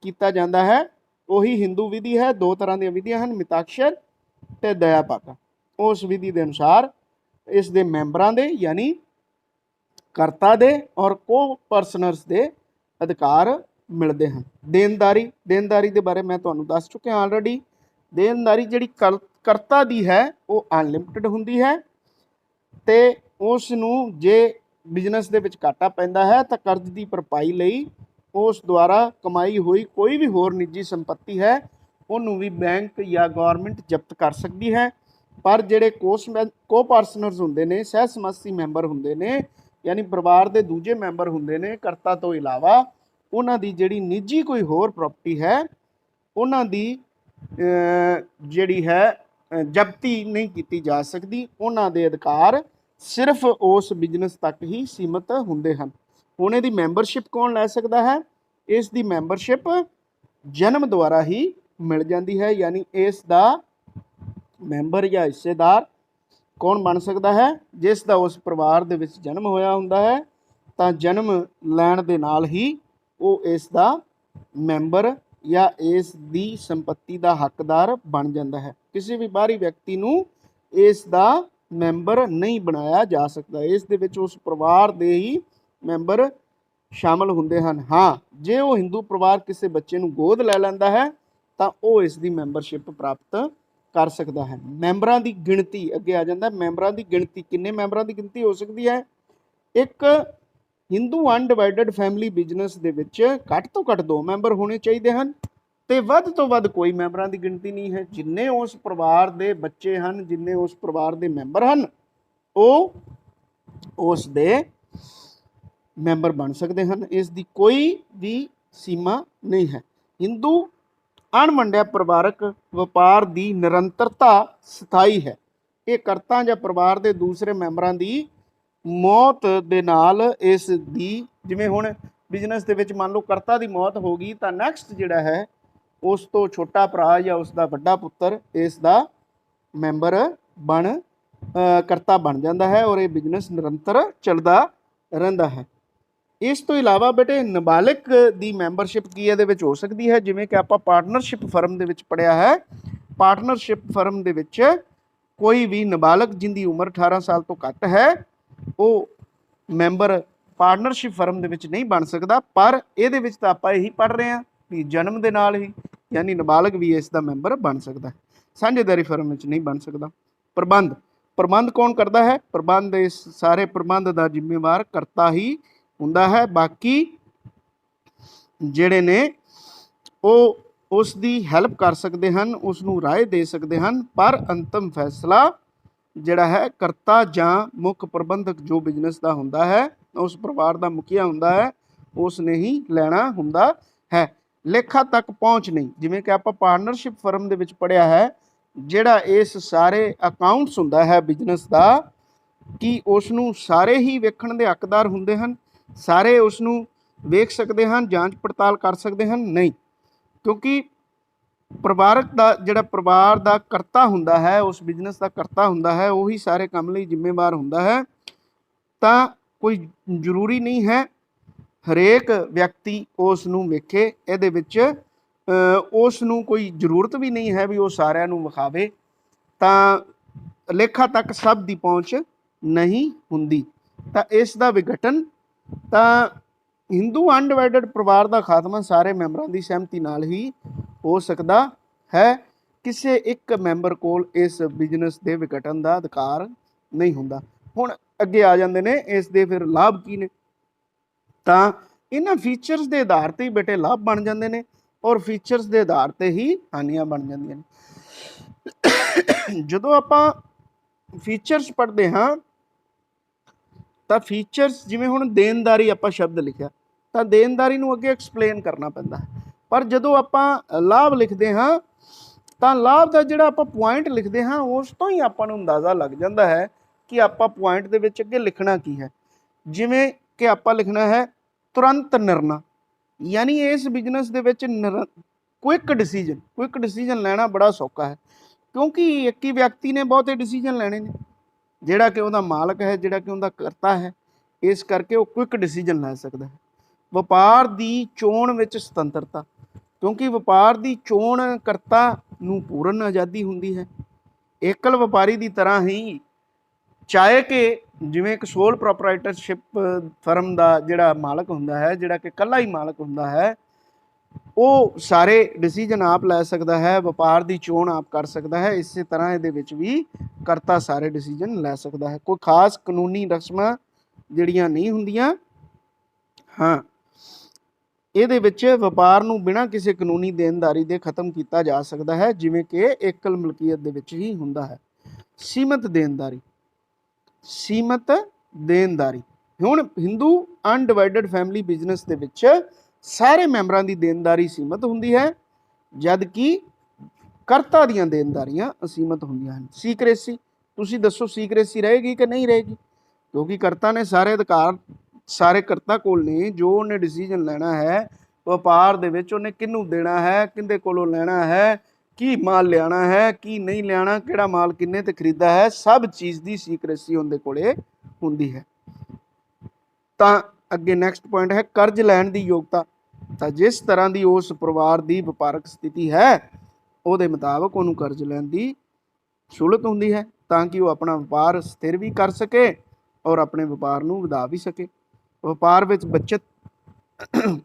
ਕੀਤਾ ਜਾਂਦਾ ਹੈ। ਉਹੀ ਹਿੰਦੂ ਵਿਧੀ ਹੈ। 2 ਤਰ੍ਹਾਂ ਦੀਆਂ ਵਿਧੀਆਂ ਹਨ, ਮਿਤਾਕਸ਼ਰ ਤੇ ਦਇਆਭਾਗਾ। ਉਸ ਵਿਧੀ ਦੇ ਅਨੁਸਾਰ ਇਸ ਦੇ ਮੈਂਬਰਾਂ ਦੇ ਯਾਨੀ ਕਰਤਾ ਦੇ ਔਰ ਕੋ ਪਰਸਨਰਸ ਦੇ ਅਧਿਕਾਰ ਮਿਲਦੇ ਹਨ। ਦੇਣਦਾਰੀ ਦੇ ਬਾਰੇ ਮੈਂ ਤੁਹਾਨੂੰ ਦੱਸ ਚੁੱਕਿਆ ਆਲਰੇਡੀ। ਦੇਣਦਾਰੀ ਜਿਹੜੀ ਕਰਤਾ ਦੀ ਹੈ ਉਹ ਅਨਲਿਮਿਟਿਡ ਹੁੰਦੀ ਹੈ, ਤੇ ਉਸ ਨੂੰ ਜੇ ਬਿਜ਼ਨਸ ਦੇ ਵਿੱਚ ਘਾਟਾ ਪੈਂਦਾ ਹੈ ਤਾਂ ਕਰਜ਼ ਦੀ ਭਰਪਾਈ ਲਈ ਉਸ ਦੁਆਰਾ ਕਮਾਈ ਹੋਈ ਕੋਈ ਵੀ ਹੋਰ ਨਿੱਜੀ ਸੰਪत्ति ਹੈ ਉਹਨੂੰ ਵੀ ਬੈਂਕ ਜਾਂ ਗਵਰਨਮੈਂਟ ਜ਼ਬਤ ਕਰ ਸਕਦੀ ਹੈ। ਪਰ ਜਿਹੜੇ ਕੋ ਪਰਸਨਰਸ ਹੁੰਦੇ ਨੇ, ਸਹਿ ਸਮਾਸੀ ਮੈਂਬਰ ਹੁੰਦੇ ਨੇ, ਯਾਨੀ ਪਰਿਵਾਰ ਦੇ ਦੂਜੇ ਮੈਂਬਰ ਹੁੰਦੇ ਨੇ, ਕਰਤਾ ਤੋਂ ਇਲਾਵਾ ਉਹਨਾਂ ਦੀ ਜਿਹੜੀ ਨਿੱਜੀ ਕੋਈ ਹੋਰ ਪ੍ਰਾਪਰਟੀ ਹੈ ਉਹਨਾਂ ਦੀ ਜਿਹੜੀ ਹੈ ਜ਼ਬਤੀ ਨਹੀਂ ਕੀਤੀ ਜਾ ਸਕਦੀ। ਉਹਨਾਂ ਦੇ ਅਧਿਕਾਰ ਸਿਰਫ ਉਸ ਬਿਜ਼ਨਸ ਤੱਕ ਹੀ ਸੀਮਤ ਹੁੰਦੇ ਹਨ। ਹੁਣ ਇਹਦੀ ਮੈਂਬਰਸ਼ਿਪ ਕੌਣ ਲੈ ਸਕਦਾ ਹੈ? ਇਸ ਦੀ ਮੈਂਬਰਸ਼ਿਪ ਜਨਮ ਦੁਆਰਾ ਹੀ ਮਿਲ ਜਾਂਦੀ ਹੈ। ਯਾਨੀ ਇਸ ਦਾ ਮੈਂਬਰ ਜਾਂ ਹਿੱਸੇਦਾਰ ਕੌਣ ਬਣ ਸਕਦਾ ਹੈ? ਜਿਸ ਦਾ ਉਸ ਪਰਿਵਾਰ ਦੇ ਵਿੱਚ ਜਨਮ ਹੋਇਆ ਹੁੰਦਾ ਹੈ, ਤਾਂ ਜਨਮ ਲੈਣ ਦੇ ਨਾਲ ਹੀ ਉਹ ਇਸ ਦਾ ਮੈਂਬਰ ਜਾਂ ਇਸ ਦੀ ਸੰਪत्ति ਦਾ ਹੱਕਦਾਰ ਬਣ ਜਾਂਦਾ ਹੈ। ਕਿਸੇ ਵੀ ਬਾਹਰੀ ਵਿਅਕਤੀ ਨੂੰ ਇਸ ਦਾ ਮੈਂਬਰ ਨਹੀਂ ਬਣਾਇਆ ਜਾ ਸਕਦਾ। ਇਸ ਦੇ ਵਿੱਚ ਉਸ ਪਰਿਵਾਰ ਦੇ ਹੀ ਮੈਂਬਰ ਸ਼ਾਮਲ ਹੁੰਦੇ ਹਨ। ਹਾਂ, ਜੇ ਉਹ ਹਿੰਦੂ ਪਰਿਵਾਰ ਕਿਸੇ ਬੱਚੇ ਨੂੰ ਗੋਦ ਲੈ ਲੈਂਦਾ ਹੈ ਤਾਂ ਉਹ ਇਸ ਦੀ ਮੈਂਬਰਸ਼ਿਪ ਪ੍ਰਾਪਤ ਕਰ ਸਕਦਾ ਹੈ। ਮੈਂਬਰਾਂ ਦੀ ਗਿਣਤੀ ਅੱਗੇ ਆ ਜਾਂਦਾ। ਮੈਂਬਰਾਂ ਦੀ ਗਿਣਤੀ, ਕਿੰਨੇ ਮੈਂਬਰਾਂ ਦੀ ਗਿਣਤੀ ਹੋ ਸਕਦੀ ਹੈ? ਇੱਕ ਹਿੰਦੂ ਅਨਡਿਵਾਈਡਡ ਫੈਮਿਲੀ ਬਿਜ਼ਨਸ ਦੇ ਵਿੱਚ ਘੱਟ ਤੋਂ ਘੱਟ 2 ਮੈਂਬਰ ਹੋਣੇ ਚਾਹੀਦੇ ਹਨ। ਤੇ ਵੱਧ ਤੋਂ ਵੱਧ ਕੋਈ ਮੈਂਬਰਾਂ ਦੀ ਗਿਣਤੀ ਨਹੀਂ ਹੈ। ਜਿੰਨੇ ਉਸ ਪਰਿਵਾਰ ਦੇ ਬੱਚੇ ਹਨ, ਜਿੰਨੇ ਉਸ ਪਰਿਵਾਰ ਦੇ ਮੈਂਬਰ ਹਨ, ਉਹ ਉਸ ਦੇ ਮੈਂਬਰ ਬਣ ਸਕਦੇ ਹਨ। ਇਸ ਦੀ ਕੋਈ ਵੀ ਸੀਮਾ ਨਹੀਂ ਹੈ। ਹਿੰਦੂ ਅਣਵੰਡਿਆ ਪਰਿਵਾਰਕ ਵਪਾਰ ਦੀ ਨਿਰੰਤਰਤਾ ਸਥਾਈ ਹੈ। ਇਹ ਕਰਤਾ ਜਾਂ ਪਰਿਵਾਰ ਦੇ ਦੂਸਰੇ ਮੈਂਬਰਾਂ ਦੀ ਮੌਤ ਦੇ ਨਾਲ ਇਸ ਦੀ, ਜਿਵੇਂ ਹੁਣ ਬਿਜ਼ਨਸ ਦੇ ਵਿੱਚ ਮੰਨ ਲਓ ਕਰਤਾ ਦੀ ਮੌਤ ਹੋ ਗਈ ਤਾਂ ਨੈਕਸਟ ਜਿਹੜਾ ਹੈ ਉਸ ਤੋਂ ਛੋਟਾ ਭਰਾ ਜਾਂ ਉਸ ਦਾ ਵੱਡਾ ਪੁੱਤਰ ਇਸ ਦਾ ਮੈਂਬਰ ਕਰਤਾ ਬਣ ਜਾਂਦਾ ਹੈ ਔਰ ਇਹ ਬਿਜ਼ਨਸ ਨਿਰੰਤਰ ਚੱਲਦਾ ਰਹਿੰਦਾ ਹੈ। ਇਸ ਤੋਂ ਇਲਾਵਾ ਬੇਟੇ ਨਾਬਾਲਿਗ ਦੀ ਮੈਂਬਰਸ਼ਿਪ ਕੀ ਇਹਦੇ ਵਿੱਚ ਹੋ ਸਕਦੀ ਹੈ? ਜਿਵੇਂ ਕਿ ਆਪਾਂ ਪਾਰਟਨਰਸ਼ਿਪ ਫਰਮ ਦੇ ਵਿੱਚ ਪੜ੍ਹਿਆ ਹੈ, ਪਾਰਟਨਰਸ਼ਿਪ ਫਰਮ ਦੇ ਵਿੱਚ ਕੋਈ ਵੀ ਨਾਬਾਲਗ ਜਿਹਦੀ ਉਮਰ 18 ਸਾਲ ਤੋਂ ਘੱਟ ਹੈ ਉਹ ਮੈਂਬਰ ਪਾਰਟਨਰਸ਼ਿਪ ਫਰਮ ਦੇ ਵਿੱਚ ਨਹੀਂ ਬਣ ਸਕਦਾ। ਪਰ ਇਹਦੇ ਵਿੱਚ ਤਾਂ ਆਪਾਂ ਇਹੀ ਪੜ੍ਹ ਰਹੇ ਹਾਂ ਵੀ ਜਨਮ ਦੇ ਨਾਲ ਹੀ ਯਾਨੀ ਨਾਬਾਲਗ ਵੀ ਇਸ ਦਾ ਮੈਂਬਰ ਬਣ ਸਕਦਾ ਹੈ। ਸਾਂਝੇਦਾਰੀ ਫਰਮ ਵਿੱਚ ਨਹੀਂ ਬਣ ਸਕਦਾ। ਪ੍ਰਬੰਧ ਕੌਣ ਕਰਦਾ ਹੈ? ਪ੍ਰਬੰਧ, ਇਸ ਸਾਰੇ ਪ੍ਰਬੰਧ ਦਾ ਜ਼ਿੰਮੇਵਾਰ ਕਰਤਾ ਹੀ ਹੁੰਦਾ ਹੈ। ਬਾਕੀ ਜਿਹੜੇ ਨੇ ਉਹ ਉਸ ਦੀ ਹੈਲਪ ਕਰ ਸਕਦੇ ਹਨ, ਉਸ ਨੂੰ ਰਾਏ ਦੇ ਸਕਦੇ ਹਨ, ਪਰ ਅੰਤਿਮ ਫੈਸਲਾ ਜਿਹੜਾ ਹੈ ਕਰਤਾ ਜਾਂ ਮੁੱਖ ਪ੍ਰਬੰਧਕ ਜੋ ਬਿਜ਼ਨਸ ਦਾ ਹੁੰਦਾ ਹੈ, ਉਸ ਪਰਿਵਾਰ ਦਾ ਮੁਖੀਆ ਹੁੰਦਾ ਹੈ, ਉਸ ਨੇ ਹੀ ਲੈਣਾ ਹੁੰਦਾ ਹੈ। ਲੇਖਾ ਤੱਕ ਪਹੁੰਚ ਨਹੀਂ, ਜਿਵੇਂ ਕਿ ਆਪਾਂ ਪਾਰਟਨਰਸ਼ਿਪ ਫਰਮ ਦੇ ਵਿੱਚ ਪੜ੍ਹਿਆ ਹੈ, ਜਿਹੜਾ ਇਸ ਸਾਰੇ ਅਕਾਊਂਟਸ ਹੁੰਦਾ ਹੈ ਬਿਜ਼ਨਸ ਦਾ, ਕਿ ਉਸ ਨੂੰ ਸਾਰੇ ਹੀ ਵੇਖਣ ਦੇ ਹੱਕਦਾਰ ਹੁੰਦੇ ਹਨ? ਸਾਰੇ ਉਸ ਨੂੰ ਵੇਖ ਸਕਦੇ ਹਨ, ਜਾਂਚ ਪੜਤਾਲ ਕਰ ਸਕਦੇ ਹਨ? ਨਹੀਂ, ਕਿਉਂਕਿ ਪਰਿਵਾਰਕ ਦਾ ਜਿਹੜਾ ਪਰਿਵਾਰ ਦਾ ਕਰਤਾ ਹੁੰਦਾ ਹੈ, ਉਸ ਬਿਜ਼ਨਸ ਦਾ ਕਰਤਾ ਹੁੰਦਾ ਹੈ, ਉਹੀ ਸਾਰੇ ਕੰਮ ਲਈ ਜ਼ਿੰਮੇਵਾਰ ਹੁੰਦਾ ਹੈ। ਤਾਂ ਕੋਈ ਜ਼ਰੂਰੀ ਨਹੀਂ ਹੈ ਹਰੇਕ ਵਿਅਕਤੀ ਉਸ ਨੂੰ ਵੇਖੇ। ਇਹਦੇ ਵਿੱਚ ਉਸ ਨੂੰ ਕੋਈ ਜ਼ਰੂਰਤ ਵੀ ਨਹੀਂ ਹੈ ਵੀ ਉਹ ਸਾਰਿਆਂ ਨੂੰ ਵਿਖਾਵੇ। ਤਾਂ ਲੇਖਾ ਤੱਕ ਸਭ ਦੀ ਪਹੁੰਚ ਨਹੀਂ ਹੁੰਦੀ। ਤਾਂ ਇਸ ਦਾ ਵਿਘਟਨ, ਤਾਂ ਹਿੰਦੂ ਅਨਡਿਵਾਈਡਡ ਪਰਿਵਾਰ ਦਾ ਖਾਤਮਾ ਸਾਰੇ ਮੈਂਬਰਾਂ ਦੀ ਸਹਿਮਤੀ ਨਾਲ ਹੀ ਹੋ ਸਕਦਾ ਹੈ। ਕਿਸੇ ਇੱਕ ਮੈਂਬਰ ਕੋਲ ਇਸ ਬਿਜ਼ਨਸ ਦੇ ਵਿਘਟਨ ਦਾ ਅਧਿਕਾਰ ਨਹੀਂ ਹੁੰਦਾ। ਹੁਣ ਅੱਗੇ ਆ ਜਾਂਦੇ ਨੇ ਇਸ ਦੇ ਫਿਰ ਲਾਭ ਕੀ ਨੇ? ਤਾਂ ਇਹਨਾਂ ਫੀਚਰਸ ਦੇ ਆਧਾਰ ਤੇ ਹੀ ਬੇਟੇ ਲਾਭ ਬਣ ਜਾਂਦੇ ਨੇ ਔਰ ਫੀਚਰਸ ਦੇ ਆਧਾਰ ਤੇ ਹੀ ਹਾਨੀਆਂ ਬਣ ਜਾਂਦੀਆਂ ਨੇ। ਜਦੋਂ ਆਪਾਂ ਫੀਚਰਸ ਪੜ੍ਹਦੇ ਹਾਂ ਤਾਂ ਫੀਚਰਸ, ਜਿਵੇਂ ਹੁਣ ਦੇਣਦਾਰੀ ਆਪਾਂ ਸ਼ਬਦ ਲਿਖਿਆ ਤਾਂ ਦੇਣਦਾਰੀ ਨੂੰ ਅੱਗੇ ਐਕਸਪਲੇਨ ਕਰਨਾ ਪੈਂਦਾ ਹੈ। ਪਰ ਜਦੋਂ ਆਪਾਂ ਲਾਭ ਲਿਖਦੇ ਹਾਂ ਤਾਂ ਲਾਭ ਦਾ ਜਿਹੜਾ ਆਪਾਂ ਪੁਆਇੰਟ ਲਿਖਦੇ ਹਾਂ ਉਸ ਤੋਂ ਹੀ ਆਪਾਂ ਨੂੰ ਅੰਦਾਜ਼ਾ ਲੱਗ ਜਾਂਦਾ ਹੈ ਕਿ ਆਪਾਂ ਪੁਆਇੰਟ ਦੇ ਵਿੱਚ ਅੱਗੇ ਲਿਖਣਾ ਕੀ ਹੈ। ਜਿਵੇਂ ਕਿ ਆਪਾਂ ਲਿਖਣਾ ਹੈ ਤੁਰੰਤ ਨਿਰਣਾ, ਯਾਨੀ ਇਸ ਬਿਜ਼ਨਸ ਦੇ ਵਿੱਚ ਕੁਇਕ ਡਿਸੀਜਨ ਲੈਣਾ ਬੜਾ ਸੌਖਾ ਹੈ, ਕਿਉਂਕਿ ਇੱਕ ਹੀ ਵਿਅਕਤੀ ਨੇ ਬਹੁਤੇ ਡਿਸੀਜਨ ਲੈਣੇ ਨੇ, ਜਿਹੜਾ ਕਿ ਉਹਦਾ ਮਾਲਕ ਹੈ, ਜਿਹੜਾ ਕਿ ਉਹਦਾ ਕਰਤਾ ਹੈ। ਇਸ ਕਰਕੇ ਉਹ ਕੁਇਕ ਡਿਸੀਜਨ ਲੈ ਸਕਦਾ ਹੈ। ਵਪਾਰ ਦੀ ਚੋਣ ਵਿੱਚ ਸੁਤੰਤਰਤਾ, ਕਿਉਂਕਿ ਵਪਾਰ ਦੀ ਚੋਣ ਕਰਤਾ ਨੂੰ ਪੂਰਨ ਆਜ਼ਾਦੀ ਹੁੰਦੀ ਹੈ। एकल ਵਪਾਰੀ ਦੀ ਤਰ੍ਹਾਂ ਹੀ, ਚਾਹੇ ਕਿ ਜਿਵੇਂ ਇੱਕ ਸੋਲ ਪ੍ਰੋਪਰਾਈਟਰਸ਼ਿਪ ਫਰਮ ਦਾ ਜਿਹੜਾ ਮਾਲਕ ਹੁੰਦਾ ਹੈ, ਜਿਹੜਾ ਕਿ ਇਕੱਲਾ ਹੀ ਮਾਲਕ ਹੁੰਦਾ ਹੈ, ਉਹ ਸਾਰੇ ਡਿਸੀਜਨ ਆਪ ਲੈ ਸਕਦਾ ਹੈ, ਵਪਾਰ ਦੀ ਚੋਣ ਆਪ ਕਰ ਸਕਦਾ ਹੈ। ਇਸੇ ਤਰ੍ਹਾਂ ਇਹਦੇ ਵਿੱਚ ਵੀ ਕਰਤਾ ਸਾਰੇ ਡਿਸੀਜਨ ਲੈ ਸਕਦਾ ਹੈ। ਕੋਈ ਖਾਸ ਕਾਨੂੰਨੀ ਰਸਮਾਂ ਜਿਹੜੀਆਂ ਨਹੀਂ ਹੁੰਦੀਆਂ। ਹਾਂ, ਇਹਦੇ ਵਿੱਚ ਵਪਾਰ ਨੂੰ ਬਿਨਾਂ ਕਿਸੇ ਕਾਨੂੰਨੀ ਦੇਣਦਾਰੀ ਦੇ ਖਤਮ ਕੀਤਾ ਜਾ ਸਕਦਾ ਹੈ, ਜਿਵੇਂ ਕਿ ਏਕਲ ਮਲਕੀਅਤ ਦੇ ਵਿੱਚ ਹੀ ਹੁੰਦਾ ਹੈ। ਸੀਮਤ ਦੇਣਦਾਰੀ, ਹੁਣ ਹਿੰਦੂ ਅਨਡਿਵਾਈਡਡ ਫੈਮਿਲੀ ਬਿਜ਼ਨਸ ਦੇ ਵਿੱਚ ਸਾਰੇ ਮੈਂਬਰਾਂ ਦੀ ਦੇਣਦਾਰੀ ਸੀਮਤ ਹੁੰਦੀ ਹੈ, ਜਦ ਕਿ ਕਰਤਾ ਦੀਆਂ ਦੇਣਦਾਰੀਆਂ ਅਸੀਮਤ ਹੁੰਦੀਆਂ ਹਨ। ਸੀਕ੍ਰੇਸੀ, ਤੁਸੀਂ ਦੱਸੋ ਸੀਕ੍ਰੇਸੀ ਰਹੇਗੀ ਕਿ ਨਹੀਂ ਰਹੇਗੀ? ਕਿਉਂਕਿ ਕਰਤਾ ਨੇ ਸਾਰੇ ਅਧਿਕਾਰ ਸਾਰੇ ਕਰਤਾ ਕੋਲ ਨੇ, ਜੋ ਉਹਨੇ ਡਿਸੀਜਨ ਲੈਣਾ ਹੈ ਵਪਾਰ ਦੇ ਵਿੱਚ, ਉਹਨੇ ਕਿਹਨੂੰ ਦੇਣਾ ਹੈ, ਕਿਹਦੇ ਕੋਲੋਂ ਲੈਣਾ ਹੈ, ਕੀ ਮਾਲ ਲਿਆਣਾ ਹੈ, ਕੀ ਨਹੀਂ ਲਿਆਣਾ, ਕਿਹੜਾ ਮਾਲ ਕਿੰਨੇ ਤੇ ਖਰੀਦਾ ਹੈ, ਸਭ ਚੀਜ਼ ਦੀ ਸੀਕ੍ਰੇਸੀ ਉਹਦੇ ਕੋਲੇ ਹੁੰਦੀ ਹੈ। ਤਾਂ ਅੱਗੇ ਨੈਕਸਟ ਪੁਆਇੰਟ ਹੈ ਕਰਜ਼ ਲੈਣ ਦੀ ਯੋਗਤਾ। ਤਾਂ ਜਿਸ ਤਰ੍ਹਾਂ ਦੀ ਉਸ ਪਰਿਵਾਰ ਦੀ ਵਪਾਰਕ ਸਥਿਤੀ ਹੈ, ਉਹਦੇ ਮੁਤਾਬਕ ਉਹਨੂੰ ਕਰਜ਼ ਲੈਣ ਦੀ ਸਹੂਲਤ ਹੁੰਦੀ ਹੈ, ਤਾਂ ਕਿ ਉਹ ਆਪਣਾ ਵਪਾਰ ਸਥਿਰ ਵੀ ਕਰ ਸਕੇ ਔਰ ਆਪਣੇ ਵਪਾਰ ਨੂੰ ਵਧਾ ਵੀ ਸਕੇ। ਵਪਾਰ ਵਿੱਚ ਬੱਚਤ,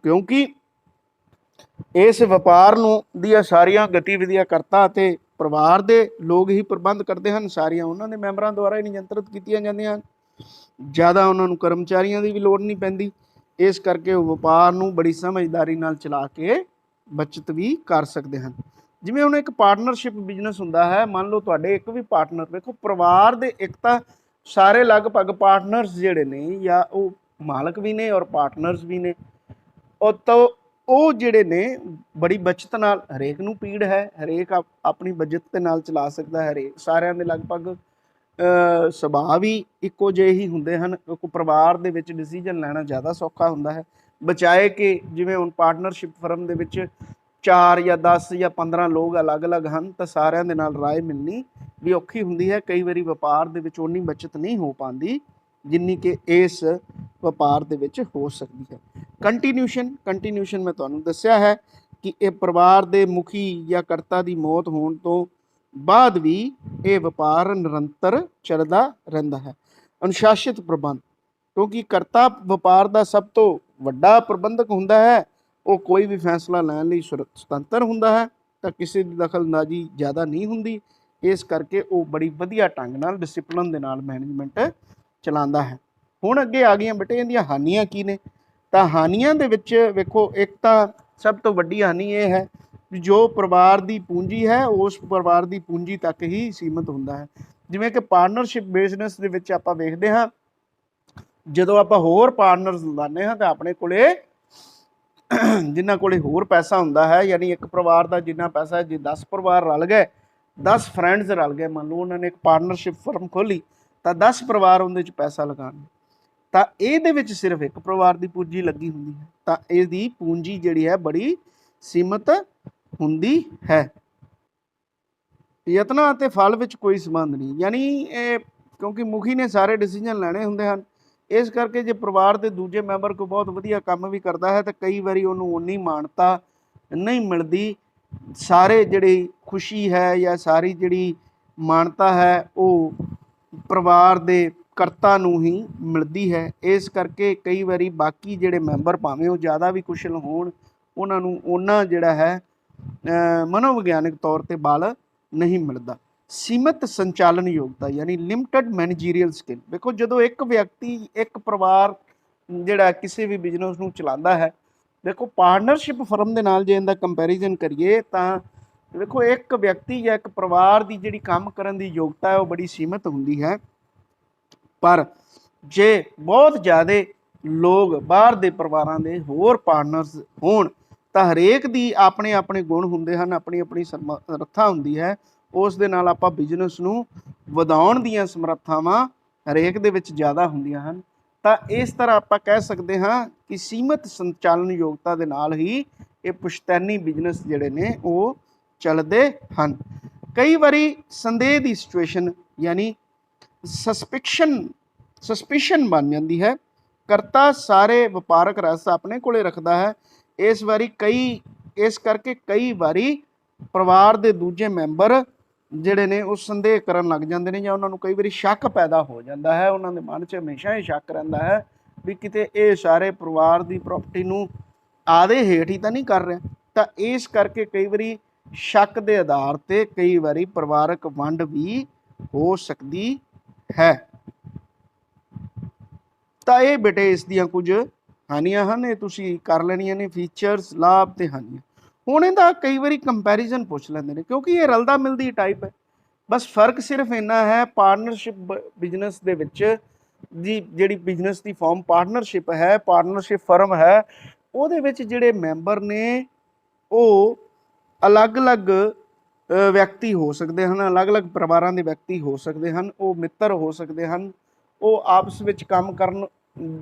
ਕਿਉਂਕਿ ਇਸ ਵਪਾਰ ਨੂੰ ਦੀਆਂ ਸਾਰੀਆਂ ਗਤੀਵਿਧੀਆਂ ਕਰਤਾ ਅਤੇ ਪਰਿਵਾਰ ਦੇ ਲੋਕ ਹੀ ਪ੍ਰਬੰਧ ਕਰਦੇ ਹਨ, ਸਾਰੀਆਂ ਉਹਨਾਂ ਦੇ ਮੈਂਬਰਾਂ ਦੁਆਰਾ ਹੀ ਨਿਯੰਤਰਿਤ ਕੀਤੀਆਂ ਜਾਂਦੀਆਂ ਹਨ। ਜ਼ਿਆਦਾ ਉਹਨਾਂ ਨੂੰ ਕਰਮਚਾਰੀਆਂ ਦੀ ਵੀ ਲੋੜ ਨਹੀਂ ਪੈਂਦੀ। ਇਸ ਕਰਕੇ ਉਹ ਵਪਾਰ ਨੂੰ ਬੜੀ ਸਮਝਦਾਰੀ ਨਾਲ ਚਲਾ ਕੇ ਬਚਤ ਵੀ ਕਰ ਸਕਦੇ ਹਨ। ਜਿਵੇਂ ਹੁਣ ਇੱਕ ਪਾਰਟਨਰਸ਼ਿਪ ਬਿਜ਼ਨਸ ਹੁੰਦਾ ਹੈ, ਮੰਨ ਲਓ ਤੁਹਾਡੇ ਇੱਕ ਵੀ ਪਾਰਟਨਰ, ਵੇਖੋ ਪਰਿਵਾਰ ਦੇ ਇੱਕ ਤਾਂ ਸਾਰੇ ਲਗਭਗ ਪਾਰਟਨਰਸ ਜਿਹੜੇ ਨੇ ਜਾਂ ਉਹ ਮਾਲਕ ਵੀ ਨੇ ਔਰ ਪਾਰਟਨਰਸ ਵੀ ਨੇ, ਉਹ ਤਾਂ ਉਹ ਜਿਹੜੇ ਨੇ ਬੜੀ ਬਚਤ ਨਾਲ, ਹਰੇਕ ਨੂੰ ਪੀੜ ਹੈ, ਹਰੇਕ ਆਪਣੀ ਬਚਤ ਦੇ ਨਾਲ ਚਲਾ ਸਕਦਾ ਹੈ, ਹਰੇਕ ਸਾਰਿਆਂ ਦੇ ਲਗਭਗ ਸੁਭਾਅ ਵੀ ਇੱਕੋ ਜਿਹੇ ਹੀ ਹੁੰਦੇ ਹਨ, ਕਿਉਂਕਿ ਪਰਿਵਾਰ ਦੇ ਵਿੱਚ ਡਿਸੀਜਨ ਲੈਣਾ ਜ਼ਿਆਦਾ ਸੌਖਾ ਹੁੰਦਾ ਹੈ, ਬਚਾਏ ਕਿ ਜਿਵੇਂ ਹੁਣ ਪਾਰਟਨਰਸ਼ਿਪ ਫਰਮ ਦੇ ਵਿੱਚ 4 ਜਾਂ 10 ਜਾਂ 15 ਲੋਕ ਅਲੱਗ-ਅਲੱਗ ਹਨ, ਤਾਂ ਸਾਰਿਆਂ ਦੇ ਨਾਲ ਰਾਏ ਮਿਲਣੀ ਵੀ ਔਖੀ ਹੁੰਦੀ ਹੈ। ਕਈ ਵਾਰੀ ਵਪਾਰ ਦੇ ਵਿੱਚ ਉਨੀ ਬਚਤ ਨਹੀਂ ਹੋ ਪਾਉਂਦੀ ਜਿੰਨੀ ਕਿ ਇਸ ਵਪਾਰ ਦੇ ਵਿੱਚ ਹੋ ਸਕਦੀ ਹੈ। ਕੰਟੀਨਿਊਸ਼ਨ ਮੈਂ ਤੁਹਾਨੂੰ ਦੱਸਿਆ ਹੈ ਕਿ ਇਹ ਪਰਿਵਾਰ ਦੇ ਮੁਖੀ ਜਾਂ ਕਰਤਾ ਦੀ ਮੌਤ ਹੋਣ ਤੋਂ ਬਾਅਦ ਵੀ ਇਹ ਵਪਾਰ ਨਿਰੰਤਰ ਚੱਲਦਾ ਰਹਿੰਦਾ ਹੈ। ਅਨੁਸ਼ਾਸਿਤ ਪ੍ਰਬੰਧ, ਕਿਉਂਕਿ ਕਰਤਾ ਵਪਾਰ ਦਾ ਸਭ ਤੋਂ ਵੱਡਾ ਪ੍ਰਬੰਧਕ ਹੁੰਦਾ ਹੈ, ਉਹ ਕੋਈ ਵੀ ਫੈਸਲਾ ਲੈਣ ਲਈ ਸੁਤੰਤਰ ਹੁੰਦਾ ਹੈ, ਤਾਂ ਕਿਸੇ ਦੀ ਦਖਲਅੰਦਾਜ਼ੀ ਜ਼ਿਆਦਾ ਨਹੀਂ ਹੁੰਦੀ, ਇਸ ਕਰਕੇ ਉਹ ਬੜੀ ਵਧੀਆ ਢੰਗ ਨਾਲ ਡਿਸਿਪਲਿਨ ਦੇ ਨਾਲ ਮੈਨੇਜਮੈਂਟ ਚਲਾਉਂਦਾ ਹੈ। ਹੁਣ ਅੱਗੇ ਆ ਗਈਆਂ ਬੇਟੇ ਇਹਦੀਆਂ ਹਾਨੀਆਂ ਕੀ ਨੇ, ਤਾਂ ਹਾਨੀਆਂ ਦੇ ਵਿੱਚ ਵੇਖੋ, ਇੱਕ ਤਾਂ ਸਭ ਤੋਂ ਵੱਡੀ ਹਾਨੀ ਇਹ ਹੈ ਵੀ ਜੋ ਪਰਿਵਾਰ ਦੀ ਪੂੰਜੀ ਹੈ ਉਸ ਪਰਿਵਾਰ ਦੀ ਪੂੰਜੀ ਤੱਕ ਹੀ ਸੀਮਿਤ ਹੁੰਦਾ ਹੈ। ਜਿਵੇਂ ਕਿ ਪਾਰਟਨਰਸ਼ਿਪ ਬਿਜ਼ਨਸ ਦੇ ਵਿੱਚ ਆਪਾਂ ਵੇਖਦੇ ਹਾਂ, ਜਦੋਂ ਆਪਾਂ ਹੋਰ ਪਾਰਟਨਰਸ ਲਾਉਂਦੇ ਹਾਂ ਤਾਂ ਆਪਣੇ ਕੋਲੇ ਜਿਨ੍ਹਾਂ ਕੋਲੇ ਹੋਰ ਪੈਸਾ ਹੁੰਦਾ ਹੈ, ਯਾਨੀ ਇੱਕ ਪਰਿਵਾਰ ਦਾ ਜਿੰਨਾ ਪੈਸਾ ਹੈ, ਜੇ 10 ਪਰਿਵਾਰ ਰਲ ਗਏ, 10 ਫਰੈਂਡਸ ਰਲ ਗਏ, ਮੰਨ ਲਓ ਉਹਨਾਂ ਨੇ ਇੱਕ ਪਾਰਟਨਰਸ਼ਿਪ ਫਰਮ ਖੋਲੀ, ਤਾਂ 10 ਪਰਿਵਾਰ ਉਹਦੇ 'ਚ ਪੈਸਾ ਲਗਾਉਣ, ਤਾਂ ਇਹਦੇ ਵਿੱਚ ਸਿਰਫ ਇੱਕ ਪਰਿਵਾਰ ਦੀ ਪੂੰਜੀ ਲੱਗੀ ਹੁੰਦੀ ਹੈ, ਤਾਂ ਇਹਦੀ ਪੂੰਜੀ ਜਿਹੜੀ ਹੈ ਬੜੀ ਸੀਮਿਤ ਹੁੰਦੀ ਹੈ। ਯਤਨਾਂ ਅਤੇ ਫਲ ਵਿੱਚ ਕੋਈ ਸੰਬੰਧ ਨਹੀਂ, ਯਾਨੀ ਇਹ ਕਿਉਂਕਿ ਮੁਖੀ ਨੇ ਸਾਰੇ ਡਿਸੀਜਨ ਲੈਣੇ ਹੁੰਦੇ ਹਨ, ਇਸ ਕਰਕੇ ਜੇ ਪਰਿਵਾਰ ਦੇ ਦੂਜੇ ਮੈਂਬਰ ਕੋਈ ਬਹੁਤ ਵਧੀਆ ਕੰਮ ਵੀ ਕਰਦਾ ਹੈ ਤਾਂ ਕਈ ਵਾਰੀ ਉਹਨੂੰ ਉਨੀ ਮਾਨਤਾ ਨਹੀਂ ਮਿਲਦੀ। ਸਾਰੇ ਜਿਹੜੀ ਖੁਸ਼ੀ ਹੈ ਜਾਂ ਸਾਰੀ ਜਿਹੜੀ ਮਾਨਤਾ ਹੈ ਉਹ ਪਰਿਵਾਰ ਦੇ ਕਰਤਾ ਨੂੰ ਹੀ ਮਿਲਦੀ ਹੈ। ਇਸ ਕਰਕੇ ਕਈ ਵਾਰੀ ਬਾਕੀ ਜਿਹੜੇ ਮੈਂਬਰ ਭਾਵੇਂ ਉਹ ਜ਼ਿਆਦਾ ਵੀ ਕੁਸ਼ਲ ਹੋਣ, ਉਹਨਾਂ ਨੂੰ ਉਹਨਾਂ ਜਿਹੜਾ ਹੈ ਮਨੋਵਿਗਿਆਨਿਕ ਤੌਰ 'ਤੇ ਬਲ ਨਹੀਂ ਮਿਲਦਾ। ਸੀਮਿਤ ਸੰਚਾਲਨ ਯੋਗਤਾ, ਯਾਨੀ ਲਿਮਟਡ ਮੈਨੇਜੀਰੀਅਲ ਸਕਿੱਲ। ਵੇਖੋ ਜਦੋਂ ਇੱਕ ਵਿਅਕਤੀ, ਇੱਕ ਪਰਿਵਾਰ ਜਿਹੜਾ ਕਿਸੇ ਵੀ ਬਿਜ਼ਨਸ ਨੂੰ ਚਲਾਉਂਦਾ ਹੈ, ਦੇਖੋ ਪਾਰਟਨਰਸ਼ਿਪ ਫਰਮ ਦੇ ਨਾਲ ਜੇ ਇਹਦਾ ਕੰਪੈਰੀਜ਼ਨ ਕਰੀਏ ਤਾਂ ਵੇਖੋ ਇੱਕ ਵਿਅਕਤੀ ਜਾਂ ਇੱਕ ਪਰਿਵਾਰ ਦੀ ਜਿਹੜੀ ਕੰਮ ਕਰਨ ਦੀ ਯੋਗਤਾ ਹੈ ਉਹ ਬੜੀ ਸੀਮਿਤ ਹੁੰਦੀ ਹੈ, ਪਰ ਜੇ ਬਹੁਤ ਜ਼ਿਆਦਾ ਲੋਕ ਬਾਹਰ ਦੇ ਪਰਿਵਾਰਾਂ ਦੇ ਹੋਰ ਪਾਰਟਨਰਸ ਹੋਣ ਤਾਂ ਹਰੇਕ ਦੀ ਆਪਣੇ ਆਪਣੇ ਗੁਣ ਹੁੰਦੇ ਹਨ, ਆਪਣੀ ਆਪਣੀ ਸਮਰੱਥਾ ਹੁੰਦੀ ਹੈ, ਉਸ ਦੇ ਨਾਲ ਆਪਾਂ ਬਿਜ਼ਨਸ ਨੂੰ ਵਧਾਉਣ ਦੀਆਂ ਸਮਰੱਥਾਵਾਂ ਹਰੇਕ ਦੇ ਵਿੱਚ ਜ਼ਿਆਦਾ ਹੁੰਦੀਆਂ ਹਨ। ਤਾਂ ਇਸ ਤਰ੍ਹਾਂ ਆਪਾਂ ਕਹਿ ਸਕਦੇ ਹਾਂ ਕਿ ਸੀਮਿਤ ਸੰਚਾਲਨ ਯੋਗਤਾ ਦੇ ਨਾਲ ਹੀ ਇਹ ਪੁਸ਼ਤੈਨੀ ਬਿਜ਼ਨਸ ਜਿਹੜੇ ਨੇ ਉਹ ਚੱਲਦੇ ਹਨ। ਕਈ ਵਾਰੀ ਸੰਦੇਹ ਦੀ ਸਿਚੁਏਸ਼ਨ ਯਾਨੀ ਸਸਪੀਸ਼ਨ ਬਣ ਜਾਂਦੀ ਹੈ। ਕਰਤਾ ਸਾਰੇ ਵਪਾਰਕ ਰਸ ਆਪਣੇ ਕੋਲੇ ਰੱਖਦਾ ਹੈ, ਇਸ ਕਰਕੇ ਕਈ ਵਾਰੀ ਪਰਿਵਾਰ ਦੇ ਦੂਜੇ ਮੈਂਬਰ ਜਿਹੜੇ ਨੇ ਉਹ ਸੰਦੇਹ ਕਰਨ ਲੱਗ ਜਾਂਦੇ ਨੇ, ਜਾਂ ਉਹਨਾਂ ਨੂੰ ਕਈ ਵਾਰੀ ਸ਼ੱਕ ਪੈਦਾ ਹੋ ਜਾਂਦਾ ਹੈ, ਉਹਨਾਂ ਦੇ ਮਨ 'ਚ ਹਮੇਸ਼ਾ ਹੀ ਸ਼ੱਕ ਰਹਿੰਦਾ ਹੈ ਵੀ ਕਿਤੇ ਇਹ ਸਾਰੇ ਪਰਿਵਾਰ ਦੀ ਪ੍ਰਾਪਰਟੀ ਨੂੰ ਆਦੇ ਹੇਠ ਹੀ ਤਾਂ ਨਹੀਂ ਕਰ ਰਿਹਾ। ਤਾਂ ਇਸ ਕਰਕੇ ਕਈ ਵਾਰੀ ਸ਼ੱਕ ਦੇ ਆਧਾਰ 'ਤੇ ਕਈ ਵਾਰੀ ਪਰਿਵਾਰਕ ਵੰਡ ਵੀ ਹੋ ਸਕਦੀ ਹੈ। ਤਾਂ ਇਹ ਬੇਟੇ ਇਸ ਦੀਆਂ ਕੁਝ ਹਾਨੀਆਂ ਹਨ, ਇਹ ਤੁਸੀਂ ਕਰ ਲੈਣੀਆਂ ਨੇ, ਫੀਚਰਸ, ਲਾਭ ਤੇ ਹਾਨੀਆਂ। ਹੁਣ ਇਹਦਾ ਕਈ ਵਾਰੀ ਕੰਪੈਰੀਜ਼ਨ ਪੁੱਛ ਲੈਂਦੇ ਨੇ, ਕਿਉਂਕਿ ਇਹ ਰਲਦਾ ਮਿਲਦੀ ਟਾਈਪ ਹੈ, ਬਸ ਫਰਕ ਸਿਰਫ ਇੰਨਾ ਹੈ ਪਾਰਟਨਰਸ਼ਿਪ ਬਿਜ਼ਨਸ ਦੇ ਵਿੱਚ ਦੀ ਜਿਹੜੀ ਬਿਜ਼ਨਸ ਦੀ ਫਾਰਮ ਪਾਰਟਨਰਸ਼ਿਪ ਹੈ, ਪਾਰਟਨਰਸ਼ਿਪ ਫਰਮ ਹੈ, ਉਹਦੇ ਵਿੱਚ ਜਿਹੜੇ ਮੈਂਬਰ ਨੇ ਉਹ ਅਲੱਗ-ਅਲੱਗ ਵਿਅਕਤੀ ਹੋ ਸਕਦੇ ਹਨ, ਅਲੱਗ-ਅਲੱਗ ਪਰਿਵਾਰਾਂ ਦੇ ਵਿਅਕਤੀ ਹੋ ਸਕਦੇ ਹਨ, ਉਹ ਮਿੱਤਰ ਹੋ ਸਕਦੇ ਹਨ, ਉਹ ਆਪਸ ਵਿੱਚ ਕੰਮ ਕਰਨ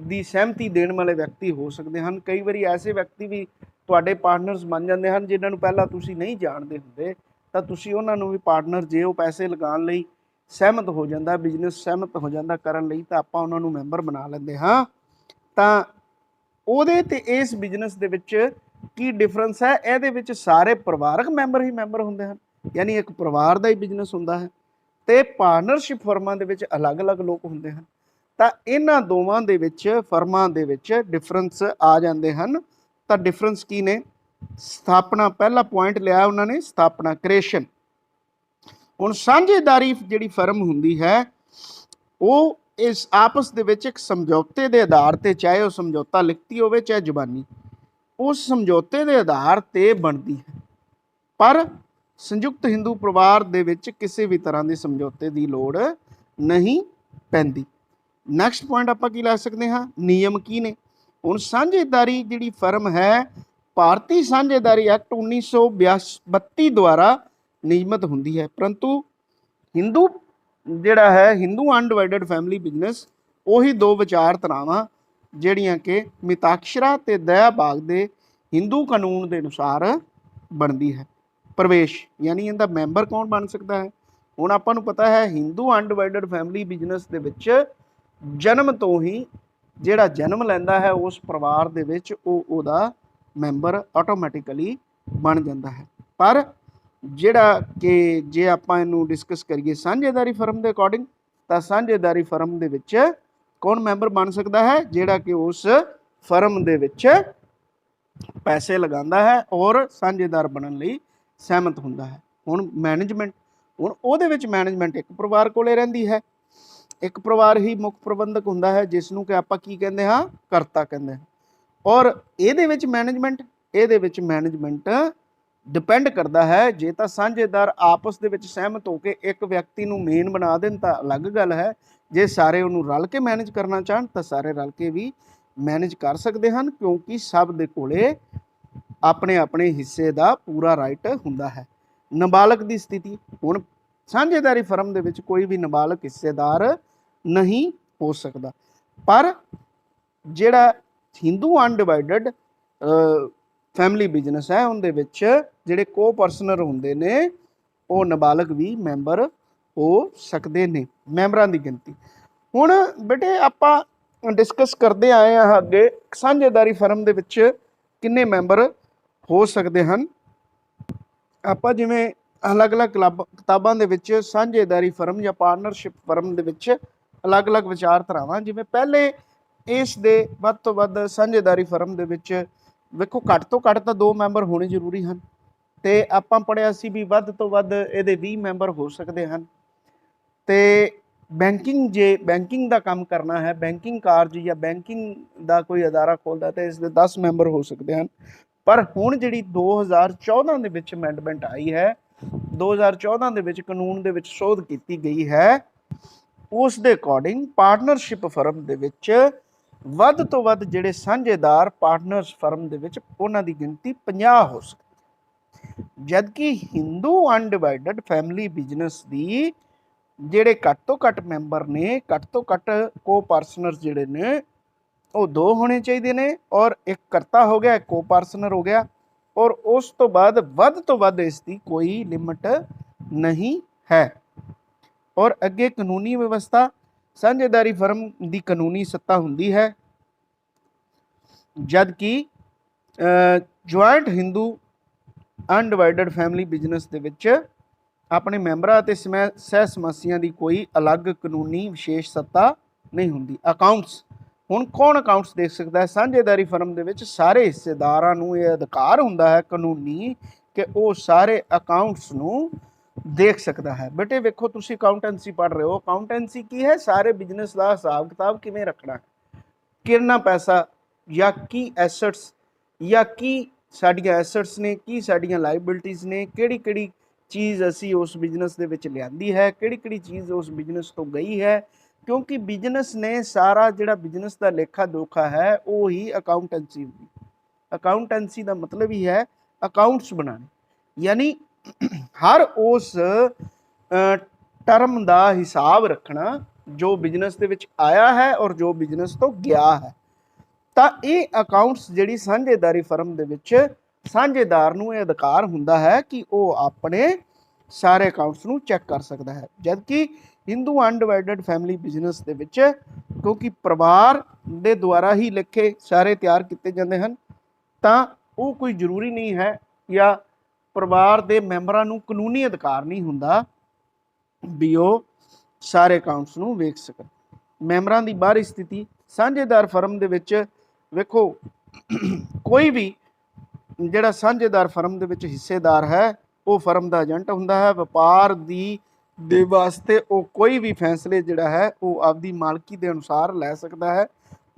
ਦੀ ਸਹਿਮਤੀ ਦੇਣ ਵਾਲੇ ਵਿਅਕਤੀ ਹੋ ਸਕਦੇ ਹਨ। ਕਈ ਵਾਰੀ ਐਸੇ ਵਿਅਕਤੀ ਵੀ ਤੁਹਾਡੇ ਪਾਰਟਨਰਸ ਬਣ ਜਾਂਦੇ ਹਨ ਜਿਨ੍ਹਾਂ ਨੂੰ ਪਹਿਲਾਂ ਤੁਸੀਂ ਨਹੀਂ ਜਾਣਦੇ ਹੁੰਦੇ, ਤਾਂ ਤੁਸੀਂ ਉਹਨਾਂ ਨੂੰ ਵੀ ਪਾਰਟਨਰ, ਜੇ ਉਹ ਪੈਸੇ ਲਗਾਉਣ ਲਈ ਸਹਿਮਤ ਹੋ ਜਾਂਦਾ, ਬਿਜ਼ਨਸ ਸਹਿਮਤ ਹੋ ਜਾਂਦਾ ਕਰਨ ਲਈ, ਤਾਂ ਆਪਾਂ ਉਹਨਾਂ ਨੂੰ ਮੈਂਬਰ ਬਣਾ ਲੈਂਦੇ ਹਾਂ। ਤਾਂ ਉਹਦੇ ਤੇ ਇਸ ਬਿਜ਼ਨਸ ਦੇ ਵਿੱਚ ਕੀ ਡਿਫਰੈਂਸ ਹੈ, ਇਹਦੇ ਵਿੱਚ ਸਾਰੇ ਪਰਿਵਾਰਕ ਮੈਂਬਰ ਹੀ ਮੈਂਬਰ ਹੁੰਦੇ ਹਨ, ਯਾਨੀ ਇੱਕ ਪਰਿਵਾਰ ਦਾ ਹੀ ਬਿਜ਼ਨਸ ਹੁੰਦਾ ਹੈ, ਤੇ ਪਾਰਟਨਰਸ਼ਿਪ ਫਰਮਾਂ ਦੇ ਵਿੱਚ ਅਲੱਗ-ਅਲੱਗ ਲੋਕ ਹੁੰਦੇ ਹਨ। ਤਾਂ ਇਹਨਾਂ ਦੋਵਾਂ ਦੇ ਵਿੱਚ ਫਰਮਾਂ ਦੇ ਵਿੱਚ ਡਿਫਰੈਂਸ ਆ ਜਾਂਦੇ ਹਨ। ਤਾਂ ਡਿਫਰੈਂਸ ਕੀ ਨੇ? ਸਥਾਪਨਾ, ਪਹਿਲਾ ਪੁਆਇੰਟ ਲਿਆ ਉਹਨਾਂ ਨੇ, ਸਥਾਪਨਾ, ਕ੍ਰੀਏਸ਼ਨ। ਹੁਣ ਸਾਂਝੇਦਾਰੀ ਜਿਹੜੀ ਫਰਮ ਹੁੰਦੀ ਹੈ ਉਹ ਇਸ ਆਪਸ ਦੇ ਵਿੱਚ ਇੱਕ ਸਮਝੌਤੇ ਦੇ ਆਧਾਰ ਤੇ, ਚਾਹੇ ਉਹ ਸਮਝੌਤਾ ਲਿਖਤੀ ਹੋਵੇ ਚਾਹੇ ਜ਼ੁਬਾਨੀ, ਉਸ ਸਮਝੌਤੇ ਦੇ ਆਧਾਰ ਤੇ ਬਣਦੀ ਹੈ, ਪਰ ਸੰਯੁਕਤ ਹਿੰਦੂ ਪਰਿਵਾਰ ਦੇ ਵਿੱਚ ਕਿਸੇ ਵੀ ਤਰ੍ਹਾਂ ਦੇ ਸਮਝੌਤੇ ਦੀ ਲੋੜ ਨਹੀਂ ਪੈਂਦੀ। ਨੈਕਸਟ ਪੁਆਇੰਟ ਆਪਾਂ ਕੀ ਲੈ ਸਕਦੇ ਹਾਂ, ਨਿਯਮ ਕੀ ਨੇ। ਹੁਣ ਸਾਂਝੇਦਾਰੀ ਜਿਹੜੀ ਫਰਮ ਹੈ ਭਾਰਤੀ ਸਾਂਝੇਦਾਰੀ ਐਕਟ 1932 ਦੁਆਰਾ ਨਿਯਮਿਤ ਹੁੰਦੀ ਹੈ, ਪਰੰਤੂ ਹਿੰਦੂ ਜਿਹੜਾ ਹੈ ਹਿੰਦੂ ਅਨਡਿਵਾਈਡਡ ਫੈਮਿਲੀ ਬਿਜ਼ਨਸ ਉਹੀ ਦੋ ਵਿਚਾਰਧਾਰਾਵਾਂ ਜਿਹੜੀਆਂ ਕਿ ਮਿਤਾਕਸ਼ਰਾ ਤੇ ਦਇਆ ਬਾਗ ਦੇ ਹਿੰਦੂ ਕਾਨੂੰਨ ਦੇ ਅਨੁਸਾਰ ਬਣਦੀ ਹੈ। ਪ੍ਰਵੇਸ਼ ਯਾਨੀ ਇਹਦਾ ਮੈਂਬਰ ਕੌਣ ਬਣ ਸਕਦਾ ਹੈ। ਹੁਣ ਆਪਾਂ ਨੂੰ ਪਤਾ ਹੈ ਹਿੰਦੂ ਅਨਡਿਵਾਈਡਡ ਫੈਮਿਲੀ ਬਿਜ਼ਨਸ ਦੇ ਵਿੱਚ ਜਨਮ ਤੋਂ ਹੀ ਜਿਹੜਾ ਜਨਮ ਲੈਂਦਾ ਹੈ ਉਸ ਪਰਿਵਾਰ ਦੇ ਵਿੱਚ ਉਹਦਾ ਮੈਂਬਰ ਆਟੋਮੈਟਿਕਲੀ ਬਣ ਜਾਂਦਾ ਹੈ। ਪਰ ਜਿਹੜਾ ਕਿ ਜੇ ਆਪਾਂ ਇਹਨੂੰ ਡਿਸਕਸ ਕਰੀਏ ਸਾਂਝੇਦਾਰੀ ਫਰਮ ਦੇ ਅਕੋਰਡਿੰਗ, ਤਾਂ ਸਾਂਝੇਦਾਰੀ ਫਰਮ ਦੇ ਵਿੱਚ ਕੌਣ ਮੈਂਬਰ ਬਣ ਸਕਦਾ ਹੈ, ਜਿਹੜਾ ਕਿ ਉਸ ਫਰਮ ਦੇ ਵਿੱਚ ਪੈਸੇ ਲਗਾਉਂਦਾ ਹੈ ਔਰ ਸਾਂਝੇਦਾਰ ਬਣਨ ਲਈ ਸਹਿਮਤ ਹੁੰਦਾ ਹੈ। ਹੁਣ ਮੈਨੇਜਮੈਂਟ, ਹੁਣ ਉਹਦੇ ਵਿੱਚ ਮੈਨੇਜਮੈਂਟ ਇੱਕ ਪਰਿਵਾਰ ਕੋਲੇ ਰਹਿੰਦੀ ਹੈ, ਇੱਕ ਪਰਿਵਾਰ ਹੀ ਮੁੱਖ ਪ੍ਰਬੰਧਕ ਹੁੰਦਾ ਹੈ ਜਿਸ ਨੂੰ ਕਿ ਆਪਾਂ ਕੀ ਕਹਿੰਦੇ ਹਾਂ, ਕਰਤਾ ਕਹਿੰਦੇ ਹਾਂ। ਔਰ ਇਹਦੇ ਵਿੱਚ ਮੈਨੇਜਮੈਂਟ ਡਿਪੈਂਡ ਕਰਦਾ ਹੈ, ਜੇ ਤਾਂ ਸਾਂਝੇਦਾਰ ਆਪਸ ਦੇ ਵਿੱਚ ਸਹਿਮਤ ਹੋ ਕੇ ਇੱਕ ਵਿਅਕਤੀ ਨੂੰ ਮੇਨ ਬਣਾ ਦੇਣ ਤਾਂ ਅਲੱਗ ਗੱਲ ਹੈ, ਜੇ ਸਾਰੇ ਉਹਨੂੰ ਰਲ ਕੇ ਮੈਨੇਜ ਕਰਨਾ ਚਾਹਣ ਤਾਂ ਸਾਰੇ ਰਲ ਕੇ ਵੀ ਮੈਨੇਜ ਕਰ ਸਕਦੇ ਹਨ, ਕਿਉਂਕਿ ਸਭ ਦੇ ਕੋਲੇ ਆਪਣੇ ਆਪਣੇ ਹਿੱਸੇ ਦਾ ਪੂਰਾ ਰਾਈਟ ਹੁੰਦਾ ਹੈ। ਨਾਬਾਲਗ ਦੀ ਸਥਿਤੀ, ਹੁਣ ਸਾਂਝੇਦਾਰੀ ਫਰਮ ਦੇ ਵਿੱਚ ਕੋਈ ਵੀ ਨਾਬਾਲਗ ਹਿੱਸੇਦਾਰ ਨਹੀਂ ਹੋ ਸਕਦਾ, ਪਰ ਜਿਹੜਾ ਹਿੰਦੂ ਅਨਡਿਵਾਈਡਡ ਫੈਮਿਲੀ ਬਿਜ਼ਨਸ ਹੈ ਉਹਦੇ ਵਿੱਚ ਜਿਹੜੇ ਕੋ ਪਰਸਨਰ ਹੁੰਦੇ ਨੇ ਉਹ ਨਾਬਾਲਗ ਵੀ ਮੈਂਬਰ ਹੋ ਸਕਦੇ ਨੇ। ਮੈਂਬਰਾਂ ਦੀ ਗਿਣਤੀ, ਹੁਣ ਬੇਟੇ ਆਪਾਂ ਡਿਸਕਸ ਕਰਦੇ ਆਏ ਹਾਂ ਅੱਗੇ ਸਾਂਝੇਦਾਰੀ ਫਰਮ ਦੇ ਵਿੱਚ ਕਿੰਨੇ ਮੈਂਬਰ ਹੋ ਸਕਦੇ ਹਨ। ਆਪਾਂ ਜਿਵੇਂ ਅਲੱਗ-ਅਲੱਗ ਕਿਤਾਬਾਂ ਦੇ ਵਿੱਚ ਸਾਂਝੇਦਾਰੀ ਫਰਮ ਜਾਂ ਪਾਰਟਨਰਸ਼ਿਪ ਫਰਮ ਦੇ ਵਿੱਚ ਅਲੱਗ-ਅਲੱਗ ਵਿਚਾਰਧਾਰਾਵਾਂ, ਜਿਵੇਂ ਪਹਿਲੇ ਇਸ ਦੇ ਵੱਧ ਤੋਂ ਵੱਧ ਸਾਂਝੇਦਾਰੀ ਫਰਮ ਦੇ ਵਿੱਚ ਵੇਖੋ ਘੱਟ ਤੋਂ ਘੱਟ ਤਾਂ 2 ਮੈਂਬਰ ਹੋਣੇ ਜ਼ਰੂਰੀ ਹਨ, ਤੇ ਆਪਾਂ ਪੜ੍ਹਿਆ ਸੀ ਵੀ ਵੱਧ ਤੋਂ ਵੱਧ ਇਹਦੇ 20 ਮੈਂਬਰ ਹੋ ਸਕਦੇ ਹਨ। ਤੇ ਬੈਂਕਿੰਗ, ਜੇ ਬੈਂਕਿੰਗ ਦਾ ਕੰਮ ਕਰਨਾ ਹੈ, ਬੈਂਕਿੰਗ ਕਾਰਜ ਜਾਂ ਬੈਂਕਿੰਗ ਦਾ ਕੋਈ ਅਦਾਰਾ ਖੋਲ੍ਹਦਾ ਤਾਂ ਇਸ ਦੇ 10 ਮੈਂਬਰ ਹੋ ਸਕਦੇ ਹਨ। ਪਰ ਹੁਣ ਜਿਹੜੀ 2014 ਦੇ ਵਿੱਚ ਅਮੈਂਡਮੈਂਟ ਆਈ ਹੈ, 2014 ਦੇ ਵਿੱਚ ਕਾਨੂੰਨ ਦੇ ਵਿੱਚ ਸੋਧ ਕੀਤੀ ਗਈ ਹੈ, ਉਸ ਦੇ ਅਕੋਰਡਿੰਗ ਪਾਰਟਨਰਸ਼ਿਪ ਫਰਮ ਦੇ ਵਿੱਚ ਵੱਧ ਤੋਂ ਵੱਧ ਜਿਹੜੇ ਸਾਂਝੇਦਾਰ ਪਾਰਟਨਰਸ ਫਰਮ ਦੇ ਵਿੱਚ ਉਹਨਾਂ ਦੀ ਗਿਣਤੀ 50 ਹੋ ਸਕਦੀ, ਜਦਕਿ ਹਿੰਦੂ ਅਨਡਿਵਾਈਡਡ ਫੈਮਿਲੀ ਬਿਜ਼ਨਸ ਦੀ ਜਿਹੜੇ ਘੱਟ ਤੋਂ ਘੱਟ ਮੈਂਬਰ ਨੇ, ਘੱਟ ਤੋਂ ਘੱਟ ਕੋ ਪਾਰਟਨਰਸ ਜਿਹੜੇ ਨੇ ਉਹ 2 ਹੋਣੇ ਚਾਹੀਦੇ ਨੇ, ਔਰ ਇੱਕ ਕਰਤਾ ਹੋ ਗਿਆ, ਇੱਕ ਕੋ ਪਾਰਟਨਰ ਹੋ ਗਿਆ, ਔਰ ਉਸ ਤੋਂ ਵੱਧ ਇਸ ਦੀ ਕੋਈ ਲਿਮਟ ਨਹੀਂ ਹੈ। ਔਰ ਅੱਗੇ ਕਾਨੂੰਨੀ ਵਿਵਸਥਾ, ਸਾਂਝੇਦਾਰੀ ਫਰਮ ਦੀ ਕਾਨੂੰਨੀ ਸੱਤਾ ਹੁੰਦੀ ਹੈ, ਜਦ ਕਿ joint Hindu undivided family business ਦੇ ਵਿੱਚ ਆਪਣੇ ਮੈਂਬਰਾਂ ਅਤੇ ਸਹਿ ਸਮੱਸਿਆ ਦੀ ਕੋਈ ਅਲੱਗ ਕਾਨੂੰਨੀ ਵਿਸ਼ੇਸ਼ ਸੱਤਾ ਨਹੀਂ ਹੁੰਦੀ। ਅਕਾਊਂਟਸ, ਹੁਣ ਕੌਣ ਅਕਾਊਂਟਸ ਦੇਖ ਸਕਦਾ ਹੈ? ਸਾਂਝੇਦਾਰੀ ਫਰਮ ਦੇ ਵਿੱਚ ਸਾਰੇ ਹਿੱਸੇਦਾਰਾਂ ਨੂੰ ਇਹ ਅਧਿਕਾਰ ਹੁੰਦਾ ਹੈ ਕਾਨੂੰਨੀ ਕਿ ਉਹ ਸਾਰੇ ਅਕਾਊਂਟਸ ਨੂੰ ਦੇਖ ਸਕਦਾ ਹੈ। ਬੇਟੇ ਵੇਖੋ ਤੁਸੀਂ ਅਕਾਊਂਟੈਂਸੀ ਪੜ੍ਹ ਰਹੇ ਹੋ, ਅਕਾਊਂਟੈਂਸੀ ਕੀ ਹੈ? ਸਾਰੇ ਬਿਜ਼ਨਸ ਦਾ ਹਿਸਾਬ ਕਿਤਾਬ ਕਿਵੇਂ ਰੱਖਣਾ, ਕਿੰਨਾ ਪੈਸਾ ਜਾਂ ਕੀ ਐਸਟਸ ਜਾਂ ਕੀ ਸਾਡੀਆਂ ਐਸਟਸ ਨੇ, ਕੀ ਸਾਡੀਆਂ ਲਾਇਬਿਲਟੀਜ਼ ਨੇ, ਕਿਹੜੀ ਚੀਜ਼ ਅਸੀਂ ਉਸ ਬਿਜ਼ਨਸ ਦੇ ਵਿੱਚ ਲਿਆਂਦੀ ਹੈ, ਕਿਹੜੀ ਚੀਜ਼ ਉਸ ਬਿਜ਼ਨਸ ਤੋਂ ਗਈ ਹੈ, ਕਿਉਂਕਿ ਬਿਜ਼ਨਸ ਨੇ ਸਾਰਾ ਜਿਹੜਾ ਬਿਜ਼ਨਸ ਦਾ ਲੇਖਾ ਜੋਖਾ ਹੈ ਉਹ ਹੀ ਅਕਾਊਂਟੈਂਸੀ ਹੁੰਦੀ। ਅਕਾਊਂਟੈਂਸੀ ਦਾ ਮਤਲਬ ਹੀ ਹੈ ਅਕਾਊਂਟਸ ਬਣਾਉਣੇ, ਯਾਨੀ ਹਰ ਉਸ ਟਰਮ ਦਾ ਹਿਸਾਬ ਰੱਖਣਾ ਜੋ ਬਿਜ਼ਨਸ ਦੇ ਵਿੱਚ ਆਇਆ ਹੈ ਔਰ ਜੋ ਬਿਜ਼ਨਸ ਤੋਂ ਗਿਆ ਹੈ। ਤਾਂ ਇਹ ਅਕਾਊਂਟਸ ਜਿਹੜੀ ਸਾਂਝੇਦਾਰੀ ਫਰਮ ਦੇ ਵਿੱਚ ਸਾਂਝੇਦਾਰ ਨੂੰ ਇਹ ਅਧਿਕਾਰ ਹੁੰਦਾ ਹੈ ਕਿ ਉਹ ਆਪਣੇ ਸਾਰੇ ਅਕਾਊਂਟਸ ਨੂੰ ਚੈੱਕ ਕਰ ਸਕਦਾ ਹੈ, ਜਦਕਿ ਹਿੰਦੂ ਅਨਡਿਵਾਈਡਡ ਫੈਮਿਲੀ ਬਿਜ਼ਨਸ ਦੇ ਵਿੱਚ ਕਿਉਂਕਿ ਪਰਿਵਾਰ ਦੇ ਦੁਆਰਾ ਹੀ ਲਿਖੇ ਸਾਰੇ ਤਿਆਰ ਕੀਤੇ ਜਾਂਦੇ ਹਨ, ਤਾਂ ਉਹ ਕੋਈ ਜ਼ਰੂਰੀ ਨਹੀਂ ਹੈ ਜਾਂ ਪਰਿਵਾਰ ਦੇ ਮੈਂਬਰਾਂ ਨੂੰ ਕਾਨੂੰਨੀ ਅਧਿਕਾਰ ਨਹੀਂ ਹੁੰਦਾ ਵੀ ਉਹ ਸਾਰੇ ਅਕਾਊਂਟਸ ਨੂੰ ਵੇਖ ਸਕਣ। ਮੈਂਬਰਾਂ ਦੀ ਬਾਹਰੀ ਸਥਿਤੀ, ਸਾਂਝੇਦਾਰ ਫਰਮ ਦੇ ਵਿੱਚ ਵੇਖੋ ਕੋਈ ਵੀ ਜਿਹੜਾ ਸਾਂਝੇਦਾਰ ਫਰਮ ਦੇ ਵਿੱਚ ਹਿੱਸੇਦਾਰ ਹੈ ਉਹ ਫਰਮ ਦਾ ਏਜੰਟ ਹੁੰਦਾ ਹੈ। ਵਪਾਰ ਦੇ ਵਾਸਤੇ ਉਹ ਕੋਈ ਵੀ ਫੈਸਲੇ ਜਿਹੜਾ ਹੈ ਉਹ ਆਪਦੀ ਮਾਲਕੀ ਦੇ ਅਨੁਸਾਰ ਲੈ ਸਕਦਾ ਹੈ,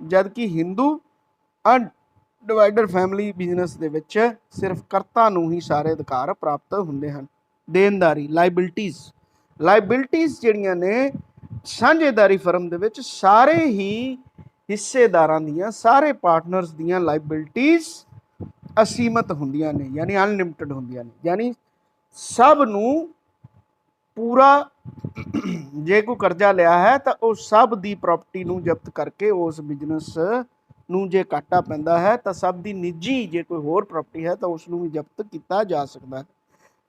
ਜਦਕਿ ਹਿੰਦੂ ਡਿਵਾਈਡਰ ਫੈਮਿਲੀ ਬਿਜ਼ਨਸ ਦੇ ਵਿੱਚ ਸਿਰਫ ਕਰਤਾ ਨੂੰ ਹੀ ਸਾਰੇ ਅਧਿਕਾਰ ਪ੍ਰਾਪਤ ਹੁੰਦੇ ਹਨ। ਦੇਣਦਾਰੀ ਲਾਇਬਿਲਟੀਜ਼ ਜਿਹੜੀਆਂ ਨੇ ਸਾਂਝੇਦਾਰੀ ਫਰਮ ਦੇ ਵਿੱਚ ਸਾਰੇ ਹੀ ਹਿੱਸੇਦਾਰਾਂ ਦੀਆਂ, ਸਾਰੇ ਪਾਰਟਨਰਸ ਦੀਆਂ ਲਾਇਬਿਲਟੀਜ਼ ਅਸੀਮਤ ਹੁੰਦੀਆਂ ਨੇ, ਯਾਨੀ ਅਨਲਿਮਟਿਡ ਹੁੰਦੀਆਂ ਨੇ। ਯਾਨੀ ਸਭ ਨੂੰ ਪੂਰਾ, ਜੇ ਕੋਈ ਕਰਜ਼ਾ ਲਿਆ ਹੈ ਤਾਂ ਉਹ ਸਭ ਦੀ ਪ੍ਰਾਪਰਟੀ ਨੂੰ ਜ਼ਬਤ ਕਰਕੇ ਉਸ ਬਿਜ਼ਨਸ ਨੂੰ ਜੇ ਘਾਟਾ ਪੈਂਦਾ ਹੈ ਤਾਂ ਸਭ ਦੀ ਨਿੱਜੀ ਜੇ ਕੋਈ ਹੋਰ ਪ੍ਰਾਪਰਟੀ ਹੈ ਤਾਂ ਉਸ ਨੂੰ ਵੀ ਜ਼ਬਤ ਕੀਤਾ ਜਾ ਸਕਦਾ ਹੈ।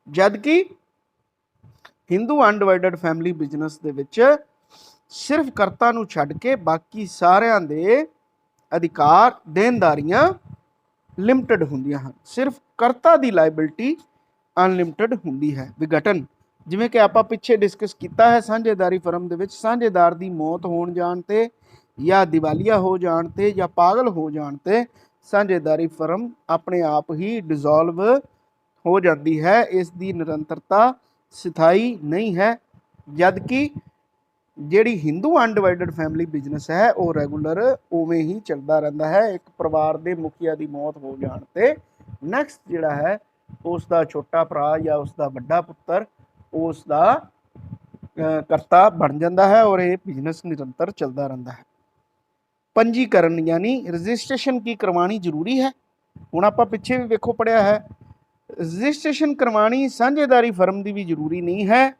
ਜਦ ਕਿ ਹਿੰਦੂ ਅਨਡਿਵਾਈਡਡ ਫੈਮਿਲੀ ਬਿਜ਼ਨਸ ਦੇ ਵਿੱਚ ਸਿਰਫ ਕਰਤਾ ਨੂੰ ਛੱਡ ਕੇ ਬਾਕੀ ਸਾਰਿਆਂ ਦੇ ਅਧਿਕਾਰ, ਦੇਣਦਾਰੀਆਂ ਲਿਮਟਿਡ ਹੁੰਦੀਆਂ ਹਨ। ਸਿਰਫ ਕਰਤਾ ਦੀ ਲਾਇਬਿਲਟੀ ਅਨਲਿਮਟਿਡ ਹੁੰਦੀ ਹੈ। ਵਿਘਟਨ, ਜਿਵੇਂ ਕਿ ਆਪਾਂ ਪਿੱਛੇ ਡਿਸਕਸ ਕੀਤਾ ਹੈ, ਸਾਂਝੇਦਾਰੀ ਫਰਮ ਦੇ ਵਿੱਚ ਸਾਂਝੇਦਾਰ ਦੀ ਮੌਤ ਹੋਣ ਜਾਣ ਤੇ ਜਾਂ ਦਿਵਾਲੀਆ ਹੋ ਜਾਣ ਤੇ ਜਾਂ ਪਾਗਲ ਹੋ ਜਾਣ ਤੇ ਸਾਂਝੇਦਾਰੀ ਫਰਮ ਆਪਣੇ ਆਪ ਹੀ ਡਿਸੋਲਵ ਹੋ ਜਾਂਦੀ ਹੈ। ਇਸ ਦੀ ਨਿਰੰਤਰਤਾ ਸਥਾਈ ਨਹੀਂ ਹੈ। ਜਦ ਕਿ ਜਿਹੜੀ ਹਿੰਦੂ ਅਨਡਿਵਾਈਡਡ ਫੈਮਿਲੀ ਬਿਜ਼ਨਸ ਹੈ ਉਹ ਰੈਗੂਲਰ ਉਵੇਂ ਹੀ ਚੱਲਦਾ ਰਹਿੰਦਾ ਹੈ। ਇੱਕ ਪਰਿਵਾਰ ਦੇ ਮੁਖੀਆ ਦੀ ਮੌਤ ਹੋ ਜਾਣ ਤੇ ਨੈਕਸਟ ਜਿਹੜਾ ਹੈ ਉਸ ਦਾ ਛੋਟਾ ਭਰਾ ਜਾਂ ਉਸ ਦਾ ਵੱਡਾ ਪੁੱਤਰ ਉਸ ਦਾ ਕਰਤਾ ਬਣ ਜਾਂਦਾ ਹੈ ਔਰ ਇਹ ਬਿਜ਼ਨਸ ਨਿਰੰਤਰ ਚੱਲਦਾ ਰਹਿੰਦਾ ਹੈ। ਪੰਜੀਕਰਨ ਯਾਨੀ ਰਜਿਸਟ੍ਰੇਸ਼ਨ ਕੀ ਕਰਵਾਉਣੀ ਜ਼ਰੂਰੀ ਹੈ। ਹੁਣ ਆਪਾਂ ਪਿੱਛੇ ਵੀ ਵੇਖੋ ਪੜਿਆ ਹੈ, ਰਜਿਸਟ੍ਰੇਸ਼ਨ ਕਰਵਾਉਣੀ ਸਾਂਝੇਦਾਰੀ ਫਰਮ ਦੀ ਵੀ ਜ਼ਰੂਰੀ ਨਹੀਂ ਹੈ,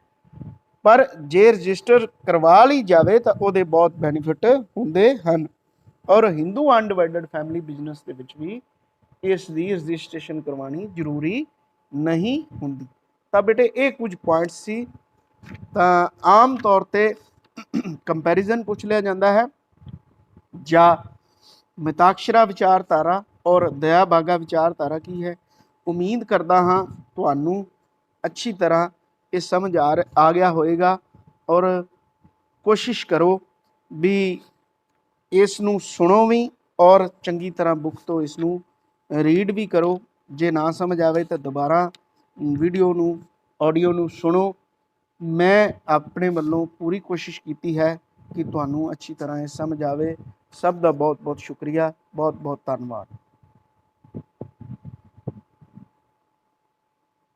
ਪਰ ਜੇ ਰਜਿਸਟਰ ਕਰਵਾ ਲਈ ਜਾਵੇ ਤਾਂ ਉਹਦੇ ਬਹੁਤ ਬੈਨੀਫਿਟ ਹੁੰਦੇ ਹਨ। ਔਰ ਹਿੰਦੂ ਅਨਡਿਵਾਈਡਡ ਫੈਮਿਲੀ ਬਿਜ਼ਨਸ ਦੇ ਵਿੱਚ ਵੀ ਇਸ ਦੀ ਰਜਿਸਟ੍ਰੇਸ਼ਨ ਕਰਵਾਉਣੀ ਜ਼ਰੂਰੀ ਨਹੀਂ ਹੁੰਦੀ। ਤਾਂ ਬੇਟੇ ਇਹ ਕੁਝ ਪੁਆਇੰਟਸ ਸੀ। ਤਾਂ ਆਮ ਤੌਰ 'ਤੇ ਕੰਪੈਰੀਜ਼ਨ ਪੁੱਛ ਲਿਆ ਜਾਂਦਾ ਹੈ ਜਾਂ ਮਿਤਾਕਸ਼ਰਾ ਵਿਚਾਰਧਾਰਾ ਔਰ ਦਇਆ ਬਾਗਾ ਵਿਚਾਰਧਾਰਾ ਕੀ ਹੈ। ਉਮੀਦ ਕਰਦਾ ਹਾਂ ਤੁਹਾਨੂੰ ਅੱਛੀ ਤਰ੍ਹਾਂ ਇਹ ਸਮਝ ਆ ਗਿਆ ਹੋਏਗਾ ਔਰ ਕੋਸ਼ਿਸ਼ ਕਰੋ ਵੀ ਇਸ ਨੂੰ ਸੁਣੋ ਵੀ ਔਰ ਚੰਗੀ ਤਰ੍ਹਾਂ ਬੁੱਕ ਤੋਂ ਇਸ ਨੂੰ ਰੀਡ ਵੀ ਕਰੋ। ਜੇ ਨਾ ਸਮਝ ਆਵੇ ਤਾਂ ਦੁਬਾਰਾ ਵੀਡੀਓ ਨੂੰ, ਆਡੀਓ ਨੂੰ ਸੁਣੋ। ਮੈਂ ਆਪਣੇ ਵੱਲੋਂ ਪੂਰੀ ਕੋਸ਼ਿਸ਼ ਕੀਤੀ ਹੈ ਕਿ ਤੁਹਾਨੂੰ ਅੱਛੀ ਤਰ੍ਹਾਂ ਇਹ ਸਮਝ ਆਵੇ। ਸਭ ਦਾ ਬਹੁਤ ਬਹੁਤ ਸ਼ੁਕਰੀਆ, ਬਹੁਤ ਬਹੁਤ ਧੰਨਵਾਦ।